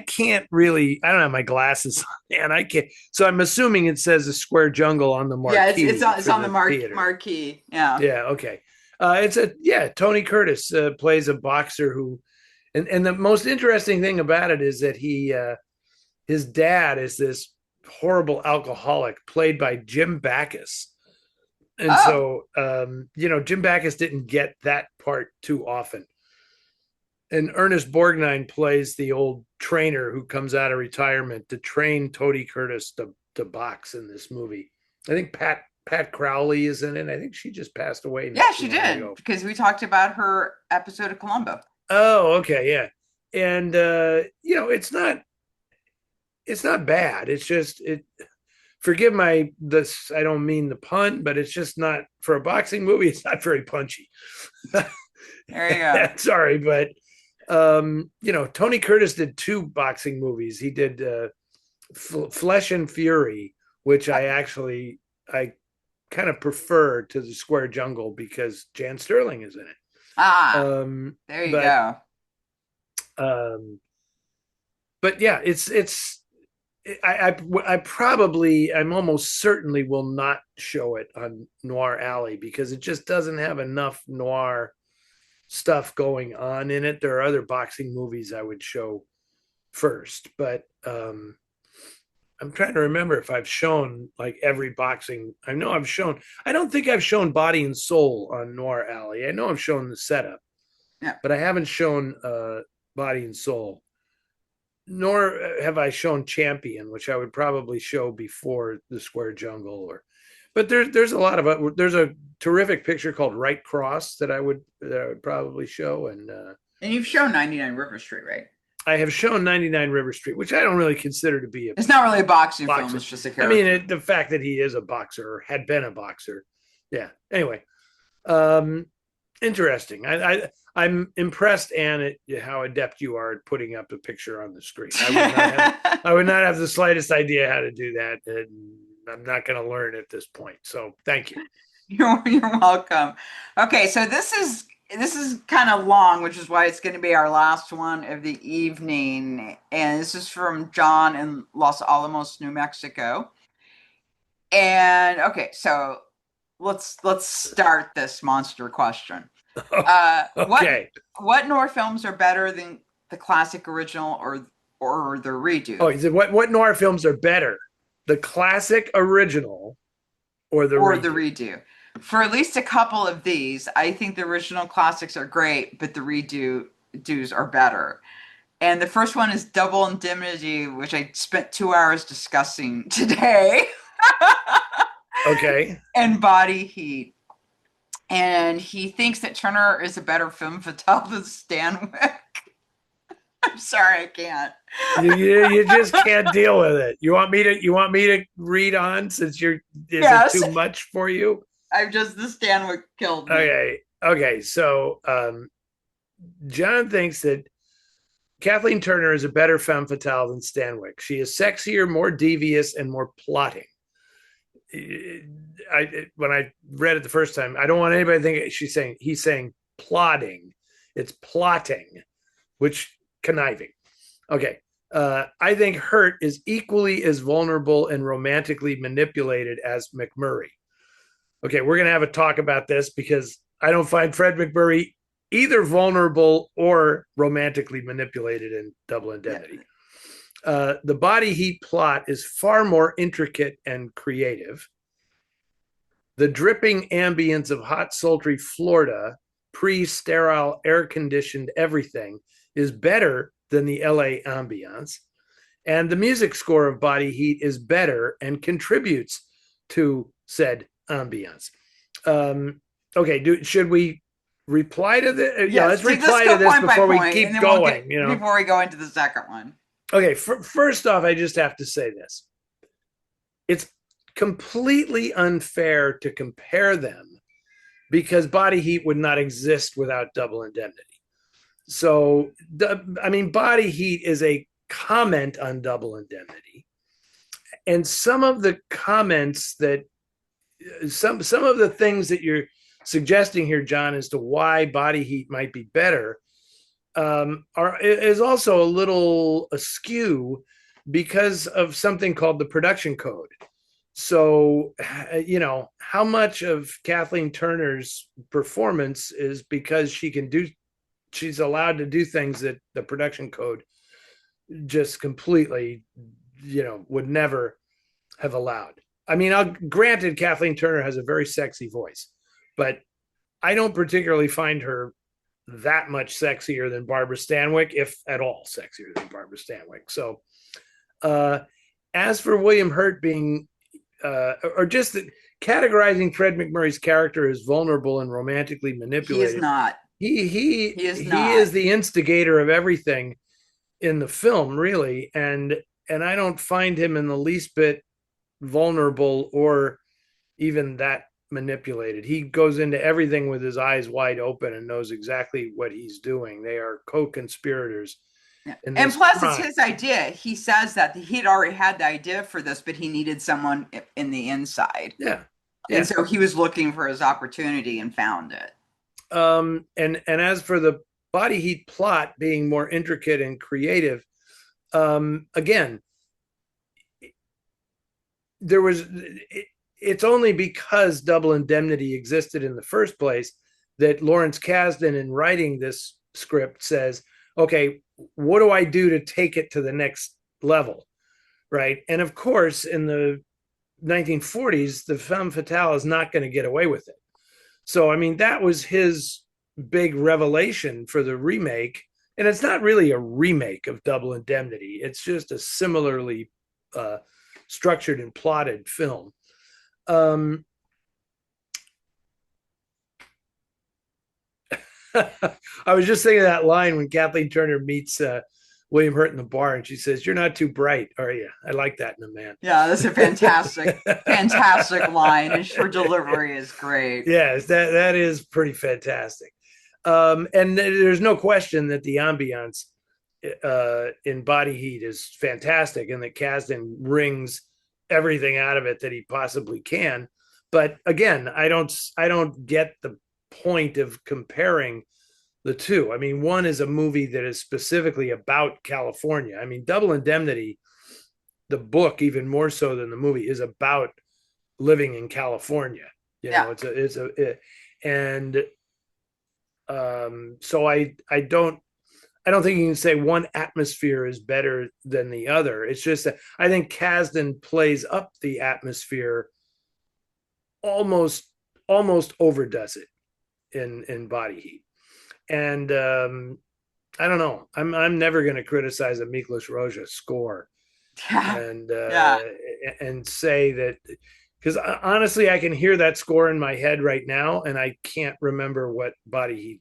can't really. I don't have my glasses on, and I can't. So I'm assuming it says a square jungle on the Yeah, marquee it's for on the the theater. marquee. Yeah. Yeah, okay. It's a yeah. Tony Curtis plays a boxer who, and the most interesting thing about it is that his dad is this horrible alcoholic played by Jim Backus, and Oh, so Jim Backus didn't get that part too often. And Ernest Borgnine plays the old trainer who comes out of retirement to train Tony Curtis to box in this movie. I think Pat Crowley is in it. I think she just passed away yeah, not too she long did ago. because we talked about her episode of Columbo. Oh, okay, yeah. And it's not bad. It's just it forgive my this I don't mean the pun, but it's just not for a boxing movie, it's not very punchy. There you go. Sorry, but Tony Curtis did two boxing movies. He did Flesh and Fury, which I kind of prefer to the Square Jungle because Jan Sterling is in it. Ah, Um, there you but go. um, but yeah, I'm almost certainly will not show it on Noir Alley because it just doesn't have enough noir stuff going on in it. There are other boxing movies I would show first, but I'm trying to remember if I've shown like every boxing. I know I've shown. I don't think I've shown Body and Soul on Noir Alley. I know I've shown the setup, Yeah. but I haven't shown Body and Soul. Nor have I shown Champion, which I would probably show before the Square Jungle. But there's a lot of there's a terrific picture called Right Cross that I would probably show, and And you've shown 99 River Street, right? I have shown 99 River Street, which I don't really consider to be a It's not really a boxing film, boxer. it's just a I mean, character. the fact that he is a boxer or had been a boxer, yeah. Anyway, um, interesting. I'm impressed, Anne, at how adept you are at putting up a picture on the screen. I would not have the slightest idea how to do that, and I'm not going to learn at this point. So thank you. You're welcome. Okay, so this is kind of long, which is why it's going to be our last one of the evening. And this is from John in Los Alamos, New Mexico. And okay, so let's start this monster question. What Okay. what noir films are better than the classic original or the redo? Oh, he said, what noir films are better, the classic original or the Or redo? the redo. For at least a couple of these, I think the original classics are great, but the redos are better. And the first one is Double Indemnity, which I spent 2 hours discussing today, Okay. and Body Heat. And he thinks that Turner is a better femme fatale than Stanwyck. I'm sorry, I can't. You just can't deal with it. You want me to read on since is it Yes, too much for you? the Stanwyck killed me. Okay. So John thinks that Kathleen Turner is a better femme fatale than Stanwyck. She is sexier, more devious, and more plotting. When I read it the first time, I don't want anybody to think he's saying plotting. It's plotting, which conniving. Okay. I think Hurt is equally as vulnerable and romantically manipulated as McMurray. Okay, we're gonna have a talk about this because I don't find Fred McMurray either vulnerable or romantically manipulated in Double Indemnity. The Body Heat plot is far more intricate and creative. The dripping ambience of hot, sultry Florida, pre-sterile, air-conditioned everything, is better than the LA ambience. And the music score of Body Heat is better and contributes to said ambience. Okay, should we reply to this? Yes, let's reply to this before we keep going. Before we go into the second one. Okay, first off, I just have to say this. It's completely unfair to compare them because Body Heat would not exist without Double Indemnity. So, Body Heat is a comment on Double Indemnity. and some of the comments that some of the things that you're suggesting here, John, as to why Body Heat might be better, is also a little askew because of something called the production code. So, how much of Kathleen Turner's performance is because she's allowed to do things that the production code just completely, would never have allowed. I mean, granted, Kathleen Turner has a very sexy voice, but I don't particularly find her that much sexier than Barbara Stanwyck, if at all sexier than Barbara Stanwyck. So, as for William Hurt being, or just categorizing Fred MacMurray's character as vulnerable and romantically manipulated, he is not. He is he is the instigator of everything in the film, really, and I don't find him in the least bit vulnerable or even that manipulated. He goes into everything with his eyes wide open and knows exactly what he's doing. They are co-conspirators. And plus, it's his idea. He says that he'd already had the idea for this, but he needed someone in the inside. Yeah. And so he was looking for his opportunity and found it. And as for the Body Heat plot being more intricate and creative, again, it's only because Double Indemnity existed in the first place that Lawrence Kasdan, in writing this script, says, okay, what do I do to take it to the next level? Right. And of course, in the 1940s, the femme fatale is not going to get away with it. So, I mean, that was his big revelation for the remake. And it's not really a remake of Double Indemnity. It's just a similarly structured and plotted film. I was just thinking of that line when Kathleen Turner meets William Hurt in the bar, and she says, "You're not too bright, are you?" I like that in a man. Yeah, that's a fantastic, fantastic line, and her delivery is great. Yes, that is pretty fantastic. And there's no question that the ambiance in Body Heat is fantastic, and that Kasdan wrings everything out of it that he possibly can. But again, I don't get the point of comparing the two. I mean, one is a movie that is specifically about California. I mean, Double Indemnity, the book, even more so than the movie, is about living in California. So I don't think you can say one atmosphere is better than the other. It's just that I think Kasdan plays up the atmosphere, almost overdoes it in Body Heat. And I don't know. I'm never going to criticize a Miklos Rozsa score, and say that, because honestly, I can hear that score in my head right now, and I can't remember what the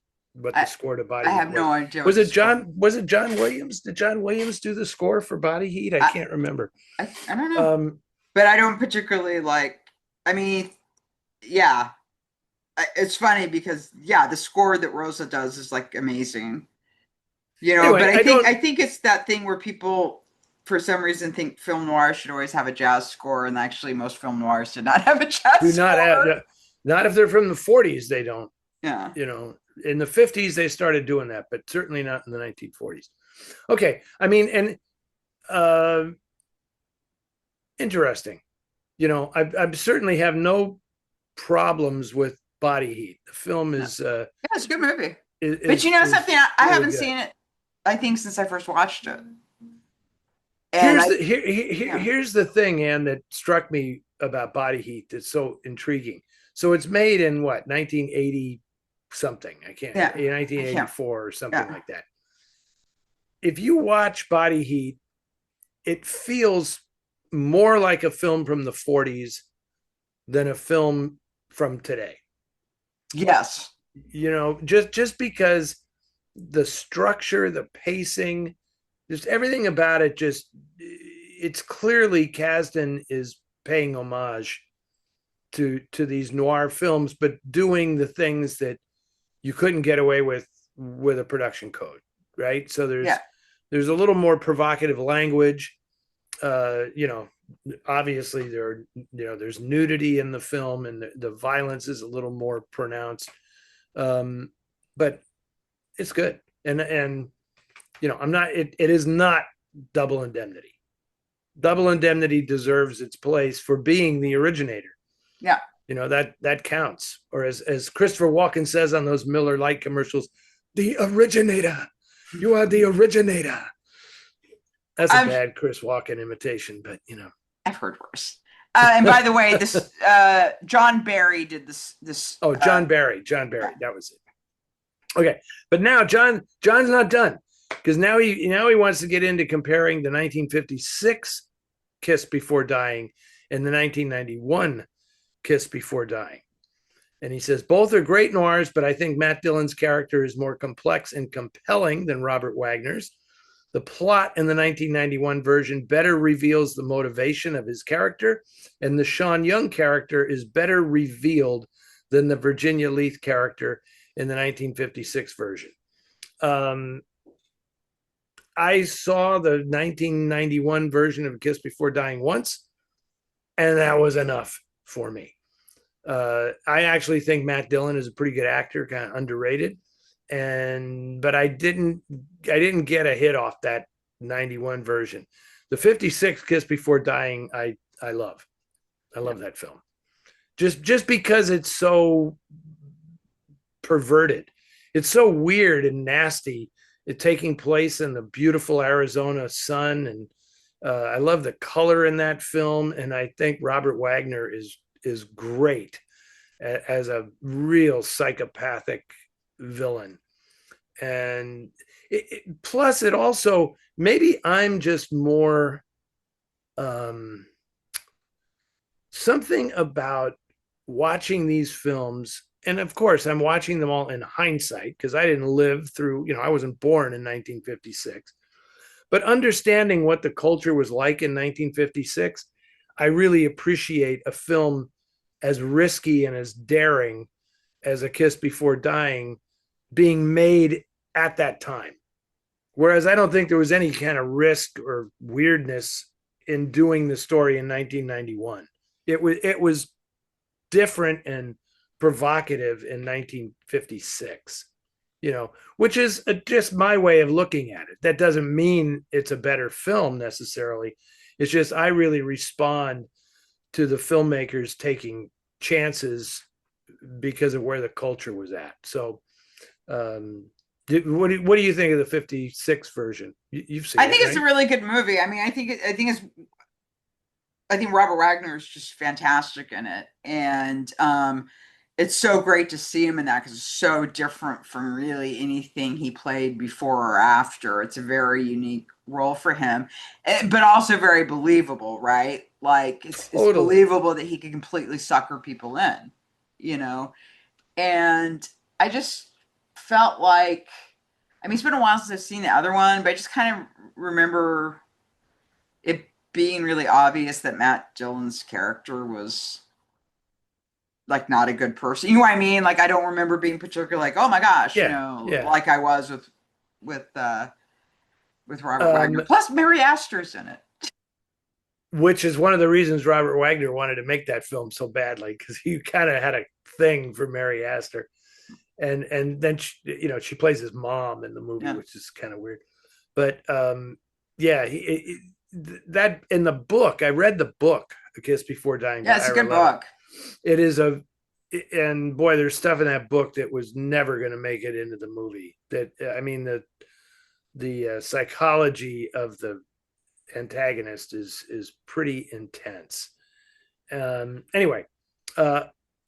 score to Body Heat. I have no idea. Was it John Williams? Did John Williams do the score for Body Heat? I can't remember. I don't know. But I don't particularly like. I mean, yeah. It's funny because the score that Rozsa does is like amazing, Anyway, but I think it's that thing where people, for some reason, think film noir should always have a jazz score, and actually, most film noirs did not have a jazz score. Not if they're from the 40s. They don't. Yeah. In the 50s they started doing that, but certainly not in the 1940s. Okay, I mean, and interesting. I certainly have no problems with Body Heat. The film is it's a good movie. But something, I haven't seen it, I think, since I first watched it. And here's the thing, Anne, that struck me about Body Heat that's so intriguing. So it's made in what, 1980 something? 1984 or something like that. If you watch Body Heat, it feels more like a film from the 40s than a film from today. Yes. Just because the structure, the pacing, just everything about it, it's clearly Kasdan is paying homage to these noir films, but doing the things that you couldn't get away with a production code, right? So there's a little more provocative language. obviously there's nudity in the film, and the violence is a little more pronounced, but it's good. And I'm not, it is not Double Indemnity. Double Indemnity deserves its place for being the originator. Yeah. That counts. Or as Christopher Walken says on those Miller Lite commercials, the originator. You are the originator. That's a bad Chris Walken imitation, but I've heard worse. And by the way, this John Barry did this. Oh, John Barry. That was it. Okay, but now John's not done, because now he wants to get into comparing the 1956 Kiss Before Dying and the 1991 Kiss Before Dying. And he says both are great noirs, but I think Matt Dillon's character is more complex and compelling than Robert Wagner's. The plot in the 1991 version better reveals the motivation of his character, and the Sean Young character is better revealed than the Virginia Leith character in the 1956 version. I saw the 1991 version of Kiss Before Dying once, and that was enough for me. I actually think Matt Dillon is a pretty good actor, kind of underrated. But I didn't get a hit off that 91 version. The 56 Kiss Before Dying, I love. I love that film. Just because it's so perverted. It's so weird and nasty. It taking place in the beautiful Arizona sun, and I love the color in that film. And I think Robert Wagner is great as a real psychopathic villain. And plus it also, maybe I'm just more something about watching these films, and of course I'm watching them all in hindsight because I didn't live through, I wasn't born in 1956, but understanding what the culture was like in 1956, I really appreciate a film as risky and as daring as A Kiss Before Dying being made at that time. Whereas I don't think there was any kind of risk or weirdness in doing the story in 1991. It was different and provocative in 1956, which is just my way of looking at it. That doesn't mean it's a better film necessarily. It's just I really respond to the filmmakers taking chances because of where the culture was at. So what do you think of the 56 version? You've seen I think it, it's right? a really good movie. I mean, I think Robert Wagner is just fantastic in it. And it's so great to see him in that because it's so different from really anything he played before or after. It's a very unique role for him, but also very believable, right? Like it's believable that he can completely sucker people in, and I just felt like, I mean, it's been a while since I've seen the other one, but I just kind of remember it being really obvious that Matt Dillon's character was like not a good person. You know what I mean? Like I don't remember being particularly like, oh my gosh, like I was with Robert Wagner. Plus Mary Astor's in it. Which is one of the reasons Robert Wagner wanted to make that film so badly, because he kind of had a thing for Mary Astor. And then she plays his mom in the movie, which is kind of weird. But that in the book, I read the book, A Kiss Before Dying. Yeah, it's a good book. It is and boy, there's stuff in that book that was never going to make it into the movie. That, I mean, the psychology of the antagonist is pretty intense. Anyway,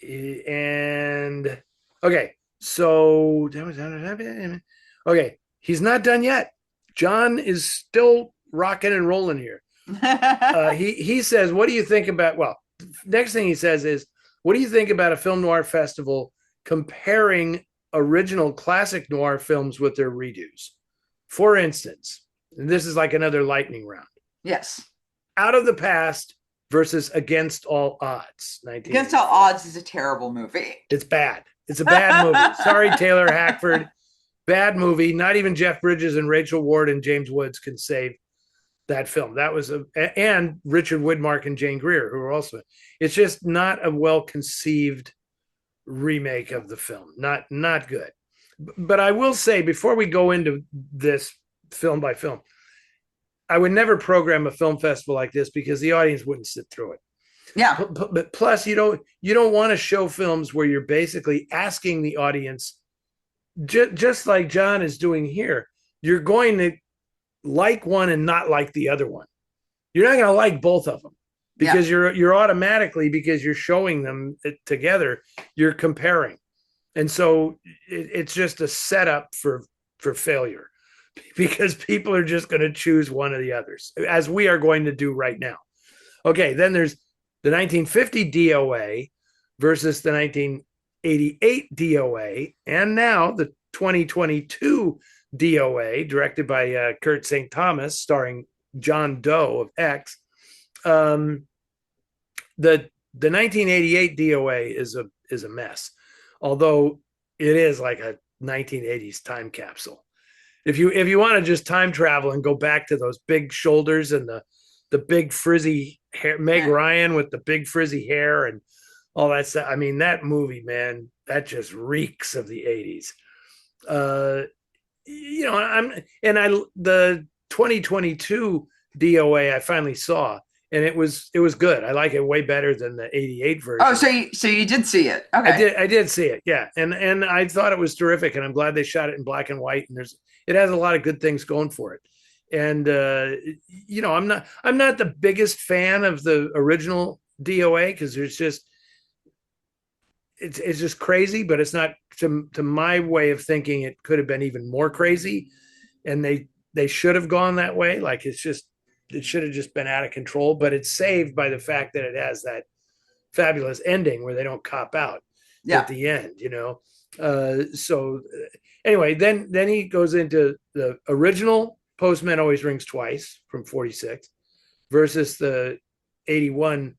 and okay, so okay, he's not done yet. John is still rocking and rolling here. He says, what do you think about, well, next thing he says is, what do you think about a film noir festival comparing original classic noir films with their redos? For instance, and this is like another lightning round. Yes. Out of the Past versus Against All Odds. Against All Odds is a terrible movie. It's bad. It's a bad movie. Sorry, Taylor Hackford. Bad movie. Not even Jeff Bridges and Rachel Ward and James Woods can save that film. That was and Richard Widmark and Jane Greer, who were also. It's just not a well conceived remake of the film. Not good. But I will say, before we go into this film by film, I would never program a film festival like this because the audience wouldn't sit through it. Yeah. But plus, you don't want to show films where you're basically asking the audience, just like John is doing here. You're going to like one and not like the other one. You're not going to like both of them because Yeah. you're automatically, because you're showing them together, you're comparing, and so it's just a setup for failure because people are just going to choose one of the others, as we are going to do right now. Okay, then there's the 1950 DOA versus the 1988 DOA, and now the 2022 DOA, directed by Kurt St. Thomas, starring John Doe of X. The 1988 DOA is a mess, although it is like a 1980s time capsule. If you want to just time travel and go back to those big shoulders and the big frizzy hair, Meg Ryan with the big frizzy hair and all that stuff. I mean, that movie, man, that just reeks of the 80s. The 2022 DOA I finally saw, and it was good. I like it way better than the 88 version. Oh, so you did see it. Okay. I did see it. Yeah. And I thought it was terrific, and I'm glad they shot it in black and white, and it has a lot of good things going for it. And I'm not the biggest fan of the original DOA because it's just crazy, but it's not to my way of thinking. It could have been even more crazy, and they should have gone that way. Like it should have just been out of control, but it's saved by the fact that it has that fabulous ending where they don't cop out at the end, so anyway, then he goes into the original Postman Always Rings Twice from 46 versus the 81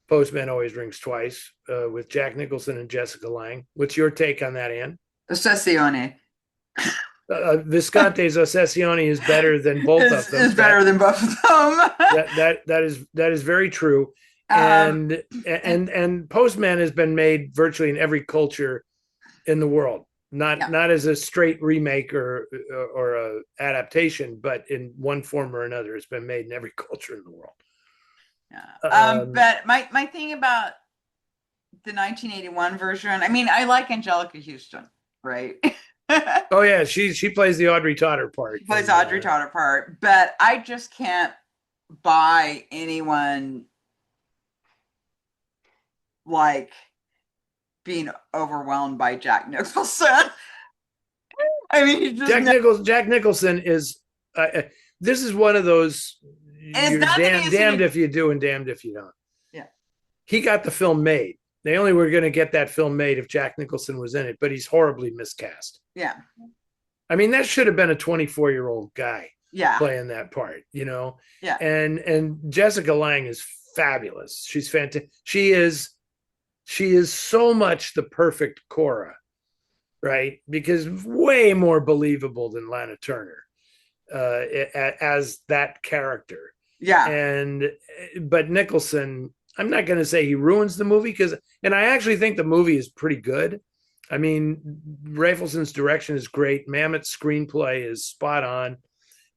Postman Always Rings Twice with Jack Nicholson and Jessica Lange. What's your take on that, Ann? Ossessione. Visconti's Ossessione is better than both of them. Is better than both of them. that is very true. And Postman has been made virtually in every culture in the world, not as a straight remake or a adaptation, but in one form or another, it's been made in every culture in the world. But my thing about the 1981 version, I mean, I like Angelica Houston, right? Oh yeah, she plays the Audrey Totter part. She plays Audrey Totter part, but I just can't buy anyone like being overwhelmed by Jack Nicholson. I mean, Jack Nicholson is. This is one of those. You're damned if you do and damned if you don't. Yeah, he got the film made. They only were going to get that film made if Jack Nicholson was in it, but he's horribly miscast. Yeah, I mean, that should have been a 24-year-old guy. Yeah, playing that part. Yeah, and Jessica Lange is fabulous. She's fantastic. She is so much the perfect Cora, right? Because way more believable than Lana Turner as that character. Yeah. But Nicholson, I'm not going to say he ruins the movie and I actually think the movie is pretty good. I mean, Rafelson's direction is great. Mamet's screenplay is spot on,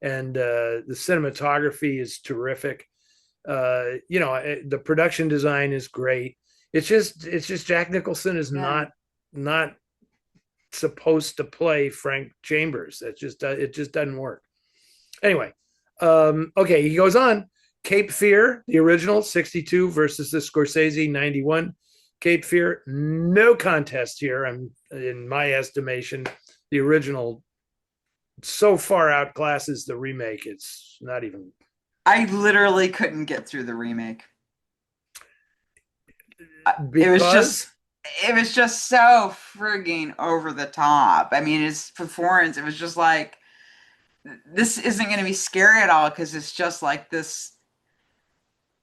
and the cinematography is terrific. The production design is great. It's just Jack Nicholson is not supposed to play Frank Chambers. It just doesn't work. Anyway, okay, he goes on. Cape Fear, the original 62 versus the Scorsese 91. Cape Fear, no contest here. In my estimation, the original so far outclasses the remake. It's not even. I literally couldn't get through the remake. Because? It was just so frigging over the top. I mean, his performance, it was just like, this isn't going to be scary at all because it's just like this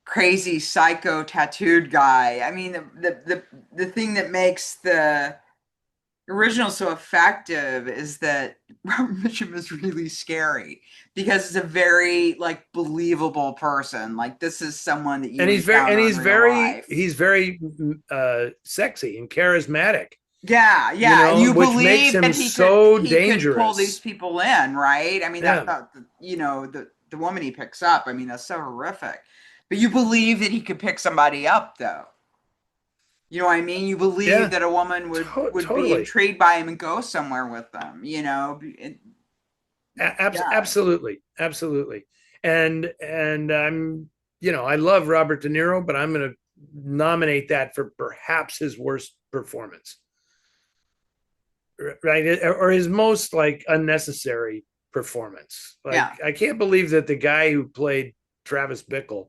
crazy psycho tattooed guy. I mean, the thing that makes the original so effective is that Robert Mitchum is really scary because it's a very like believable person. Like this is someone that you And encounter in real life. he's very sexy and charismatic, Yeah, you yeah, and know, you which makes believe him that so he could pull these dangerous. people in, right? I mean Yeah. you know the woman he picks up. I mean that's so horrific, but you believe that he could pick somebody up though. You know what I mean? You believe Yeah. that a woman would be Totally. intrigued by him and go somewhere with them. You know, yeah, Absolutely. Absolutely. And I'm, you know, I love Robert De Niro, but I'm going to nominate that for perhaps his worst performance, right? Or his most like unnecessary performance. Like yeah. I can't believe that the guy who played Travis Bickle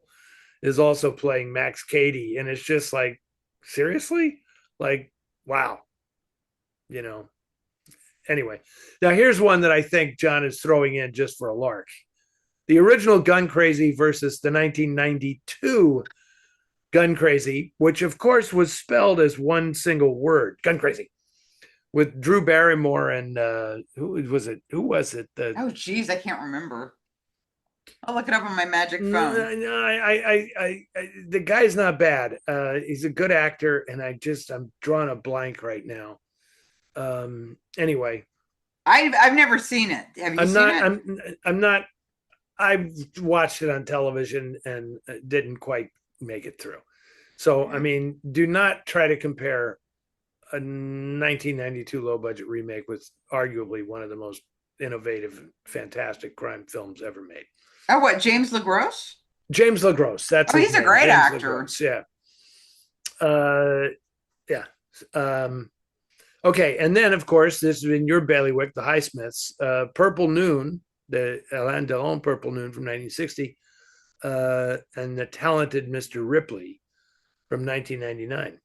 is also playing Max Cady, and it's just like, seriously, like, wow, you know. Anyway, now here's one that I think John is throwing in just for a lark: the original Gun Crazy versus the 1992 Gun Crazy, which of course was spelled as one single word, Gun Crazy, with Drew Barrymore and who was it? Who was it? The Oh, geez, I can't remember. I'll look it up on my magic phone. no, the guy's not bad. He's a good actor, and I'm drawing a blank right now. Anyway, I've never seen it. Have you I'm seen not. it? I'm not. I watched it on television and didn't quite make it through. So, I Yeah. mean, do not try to compare a 1992 low budget remake with arguably one of the most innovative, fantastic crime films ever made. Oh, what, James LaGrosse? James LaGrosse, that's Oh, his he's a name. great James actor. LaGrosse. Yeah. Yeah. Um, okay. And then, of course, this is in your bailiwick, the Highsmiths, Purple Noon, the Alain Delon Purple Noon from 1960, and The Talented Mr. Ripley from 1999.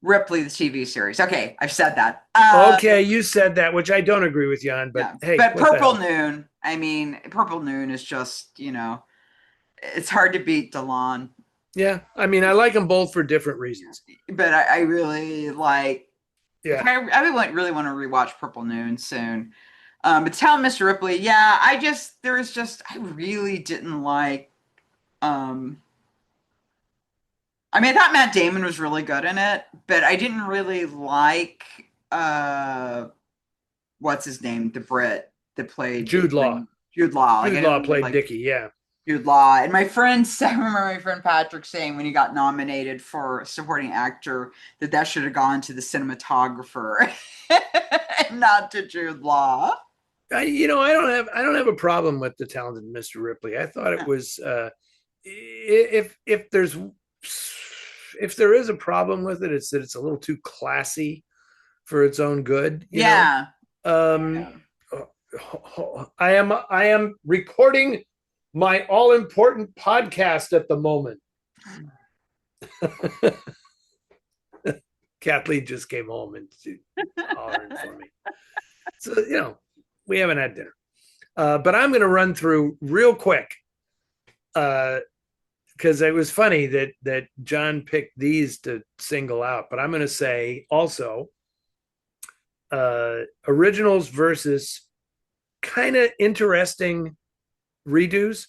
Ripley, the TV series. Okay, I've said that. Okay, you said that, which I don't agree with you on, but Yeah, hey, but what the Purple hell? Noon. I mean, Purple Noon is just, you know, it's hard to beat Delon. Yeah, I mean, I like them both for different reasons. But I really like. If Yeah, I really want to rewatch Purple Noon soon. But tell Mr. Ripley, yeah, I really didn't like. Um, I mean, I thought Matt Damon was really good in it, but I didn't really like what's his name, the Brit that Jude Law. played Jude Law. Like I Jude Law didn't really played like Dickie. Yeah, Jude Law. And my friends, I remember my friend Patrick saying when he got nominated for supporting actor that should have gone to the cinematographer and not to Jude Law. I don't have a problem with The Talented Mr. Ripley. I thought it Yeah. was if if there is a problem with it, it's that it's a little too classy for its own good. You know, Yeah. um, Yeah. I am recording my all important podcast at the moment. Kathleen just came home and she's hollering for me. So, you know, we haven't had dinner. But I'm going to run through real quick because it was funny that John picked these to single out. But I'm going to say also originals versus kind of interesting redos.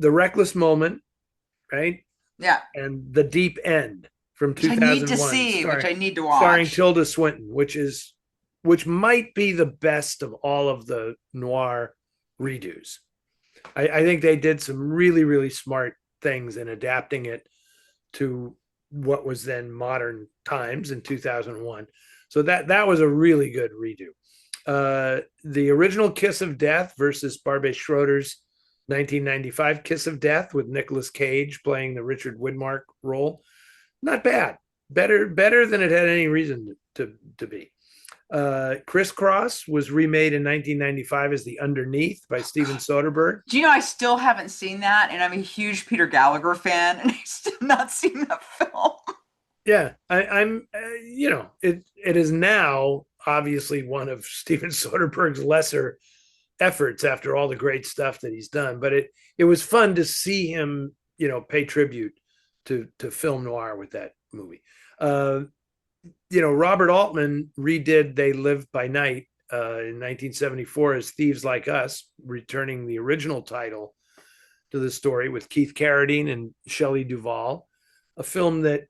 The Reckless Moment, right? Yeah. And The Deep End from Which I need to 2001, see, which I need to starring watch. Tilda Swinton, which might be the best of all of the noir redos. I think they did some really, really smart things in adapting it to what was then modern times in 2001. So that was a really good redo. The original Kiss of Death versus Barbet Schroeder's 1995 Kiss of Death with Nicolas Cage playing the Richard Widmark role. Not bad. Better than it had any reason to be. Crisscross was remade in 1995 as The Underneath by Steven Soderbergh. Do you know I still haven't seen that, and I'm a huge Peter Gallagher fan, and I've still not seen that film. Yeah, I'm. It is now obviously one of Steven Soderbergh's lesser efforts after all the great stuff that he's done. But it was fun to see him, pay tribute to film noir with that movie. Robert Altman redid They Live by Night in 1974 as Thieves Like Us, returning the original title to the story with Keith Carradine and Shelley Duvall, a film that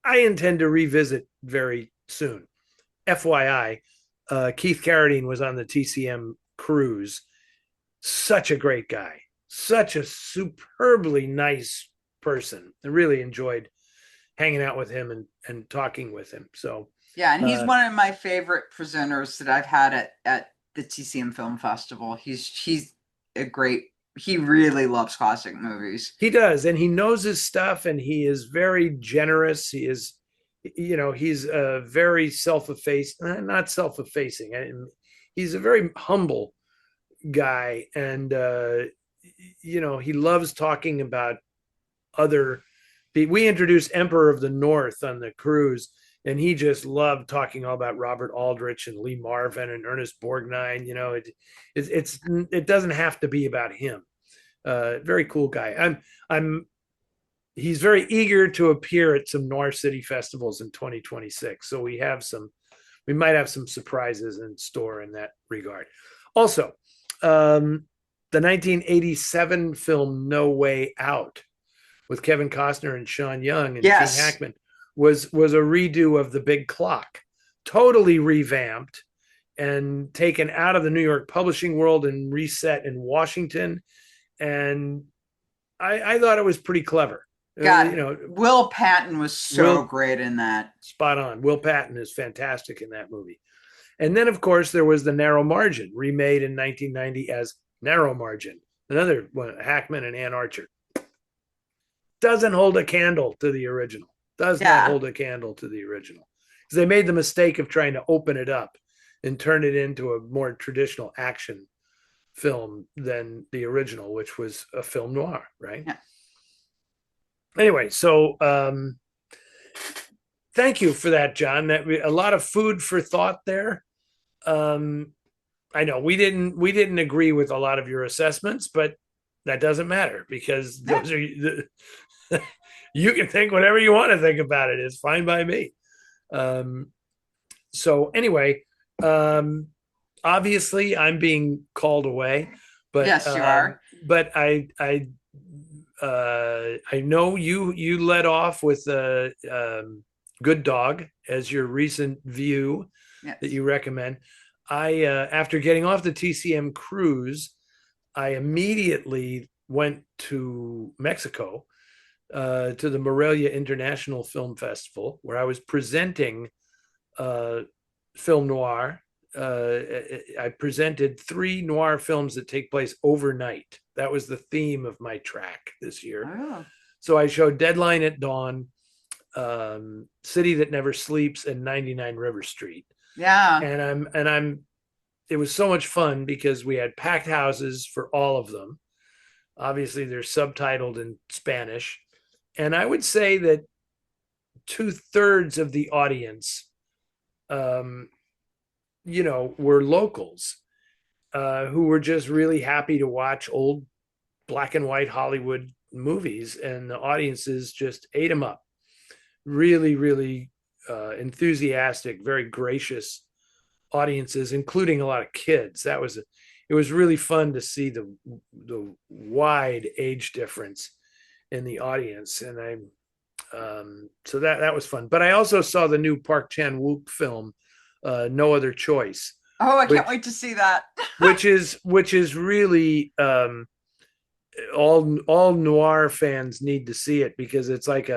I intend to revisit very soon. FYI, Keith Carradine was on the TCM cruise. Such a great guy, such a superbly nice person. I really enjoyed hanging out with him and talking with him. So Yeah, and he's one of my favorite presenters that I've had at the TCM Film Festival. He's a great. He really loves classic movies. he does, and he knows his stuff, and he is very generous. He is, he's a very not self-effacing. He's a very humble guy, and he loves talking about other. We introduced Emperor of the North on the cruise, and he just loved talking all about Robert Aldrich and Lee Marvin and Ernest Borgnine. It doesn't have to be about him. Very cool guy. He's very eager to appear at some Noir City festivals in 2026. So we might have some surprises in store in that regard. Also, the 1987 film No Way Out with Kevin Costner and Sean Young and Yes. Gene Hackman was a redo of The Big Clock, totally revamped and taken out of the New York publishing world and reset in Washington. And I thought it was pretty clever. God, Will Patton was so great in that. Spot on. Will Patton is fantastic in that movie. And then, of course, there was The Narrow Margin, remade in 1990 as Narrow Margin, another one, Hackman and Ann Archer. Doesn't hold a candle to the original. Does not hold a candle to the original. Because they made the mistake of trying to open it up and turn it into a more traditional action film than the original, which was a film noir, right? Yeah. Anyway, so thank you for that, John. That a lot of food for thought there. I know we didn't agree with a lot of your assessments, but that doesn't matter because those are you can think whatever you want to think about it. It's fine by me. So anyway, obviously I'm being called away, but yes, you are. But I know you led off with Good Dog as your recent view that you recommend. I after getting off the TCM cruise, I immediately went to Mexico to the Morelia International Film Festival, where I was presenting film noir. I presented 3 noir films that take place overnight. That was the theme of my track this year. Oh. So I showed Deadline at Dawn, City That Never Sleeps, and 99 River Street. Yeah. And it was so much fun because we had packed houses for all of them. Obviously, they're subtitled in Spanish. And I would say that 2/3 of the audience, were locals who were just really happy to watch old black and white Hollywood movies. And the audiences just ate them up. Really, really enthusiastic, very gracious audiences, including a lot of kids. It was really fun to see the wide age difference in the audience, and so that was fun. But I also saw the new Park Chan-wook film, No Other Choice. Oh, I can't wait to see that. which is really all noir fans need to see it because it's like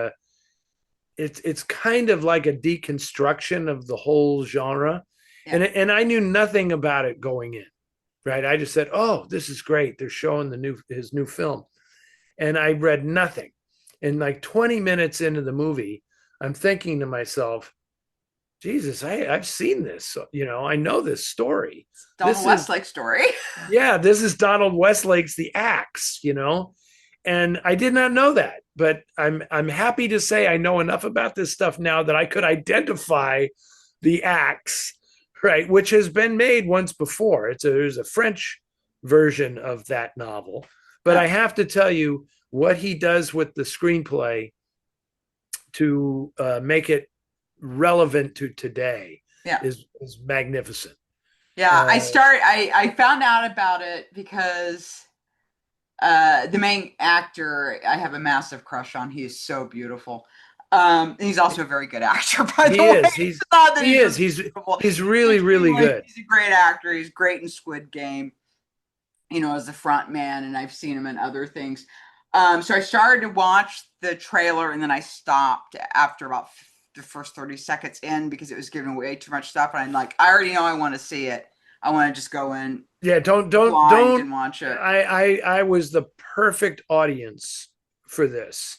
it's kind of like a deconstruction of the whole genre. Yeah. And I knew nothing about it going in, right? I just said, "Oh, this is great. They're showing his new film." And I read nothing. And like 20 minutes into the movie, I'm thinking to myself, Jesus, I've seen this. So, I know this story. Donald Westlake's story. Yeah, this is Donald Westlake's The Axe, and I did not know that. But I'm happy to say I know enough about this stuff now that I could identify The Axe, right, which has been made once before. There's a French version of that novel. But I have to tell you what he does with the screenplay to make it relevant to today Yeah. is magnificent. Yeah, Uh, I found out about it because the main actor I have a massive crush on. He is so beautiful. And he's also a very good actor, by the he way. is. It's not that He he's is. just beautiful. He's really really good. He's a great actor. He's great in Squid Game, as the front man, and I've seen him in other things. So I started to watch the trailer and then I stopped after about the first 30 seconds in because it was giving way too much stuff. And I'm like, I already know I want to see it. I want to just go in Yeah, blind don't. and watch it. I was the perfect audience for this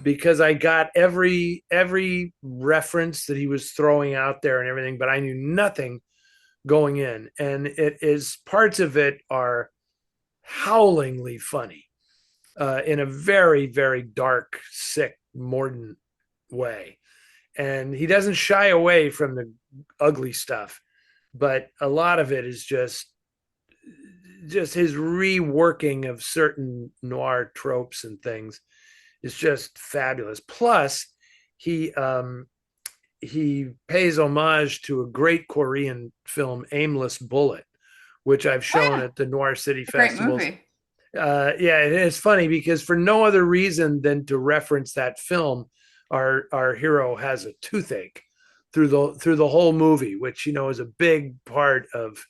because I got every reference that he was throwing out there and everything, but I knew nothing going in, and it is parts of it are howlingly funny in a very very dark, sick, mordant way, and he doesn't shy away from the ugly stuff, but a lot of it is just his reworking of certain noir tropes and things is just fabulous. Plus, he he pays homage to a great Korean film, Aimless Bullet, which I've Oh shown yeah, at the Noir City a great festivals. movie. Yeah, it's funny because for no other reason than to reference that film, our hero has a toothache through the whole movie, which is a big part of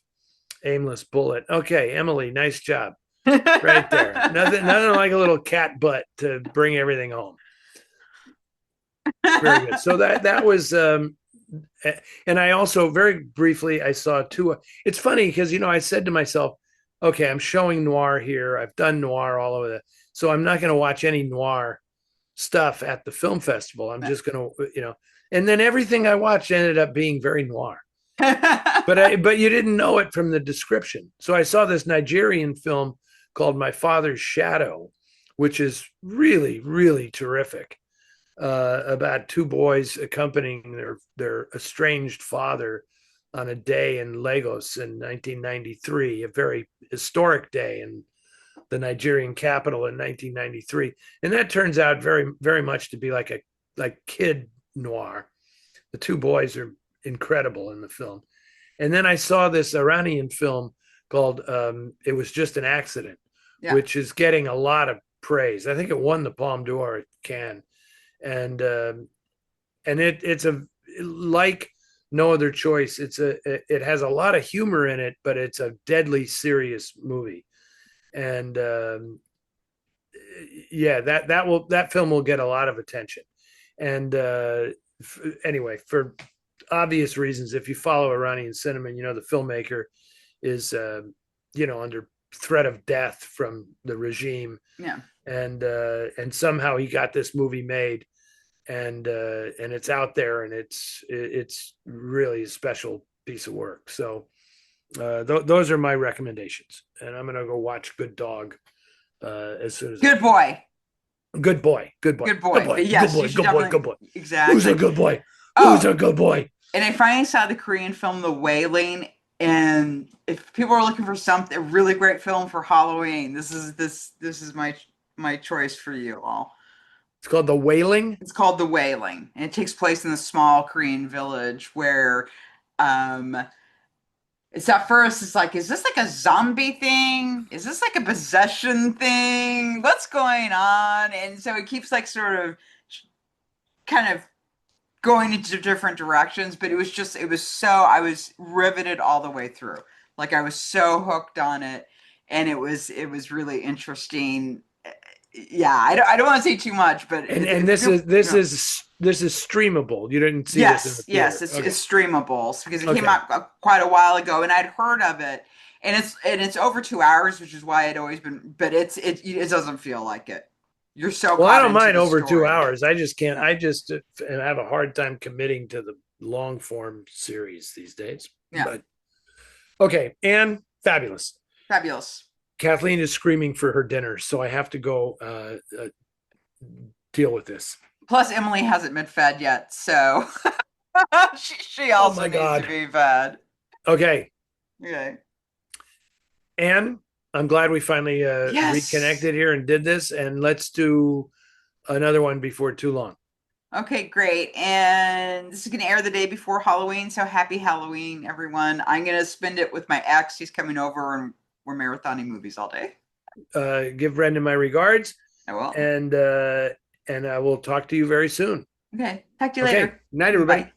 Aimless Bullet. Okay, Emily, nice job. Right there. Nothing like a little cat butt to bring everything home. Very good. So that was and I also very briefly I saw two. It's funny because I said to myself, okay, I'm showing noir here. I've done noir all over the, so I'm not going to watch any noir stuff at the film festival. I'm just going to. And then everything I watched ended up being very noir. But you didn't know it from the description. So I saw this Nigerian film called My Father's Shadow, which is really really terrific, about two boys accompanying their estranged father on a day in Lagos in 1993, a very historic day in the Nigerian capital in 1993, and that turns out very very much to be like kid noir. The two boys are incredible in the film, and then I saw this Iranian film called It Was Just an Accident, Yeah. which is getting a lot of praise. I think it won the Palme d'Or at Cannes, and it's a like no other choice. It has a lot of humor in it, but it's a deadly serious movie, and yeah, that film will get a lot of attention, and anyway, for obvious reasons, if you follow Iranian cinema, the filmmaker is under threat of death from the regime, Yeah. and somehow he got this movie made, and it's out there, and it's really a special piece of work. So those are my recommendations, and I'm gonna go watch Good Dog as soon as I Good can. boy. Good boy, good boy, Good good boy. boy, But good yes, you boy, should good boy, definitely good boy. Who's a exactly. good boy? Who's Oh, a good boy? and I finally saw the Korean film The Wailing. And if people are looking for something a really great film for Halloween, this is my choice for you all. It's called The Wailing. It's called The Wailing, and it takes place in a small Korean village where um it's at first it's like, is this like a zombie thing? Is this like a possession thing? What's going on? And so it keeps like sort of kind of going into different directions, but it was so I was riveted all the way through. Like I was so hooked on it, and it was really interesting. Yeah, I don't want to say too much, but And if you're, this is streamable. You didn't see this in the yes, theater. it's Okay. it's streamable because it came Okay. out quite a while ago, and I'd heard of it, and it's over 2 hours, which is why I'd always been, but it doesn't feel like it. You're so Well, I caught don't into mind the over two story. hours. I just can't. Yeah, I just have a hard time committing to the long form series these days. yeah, But okay, and fabulous. fabulous. Kathleen is screaming for her dinner, so I have to go deal with this. Plus, Emily hasn't been fed yet, so she Oh also my needs to God. be fed. Okay, Okay. and I'm glad we finally Yes. reconnected here and did this. And let's do another one before too long. Okay, great. And this is going to air the day before Halloween, so happy Halloween, everyone. I'm going to spend it with my ex. He's coming over and we're marathoning movies all day. Give Brendan my regards, I will. and I will talk to you very soon. Okay, talk to you Okay, later. night, Bye. everybody.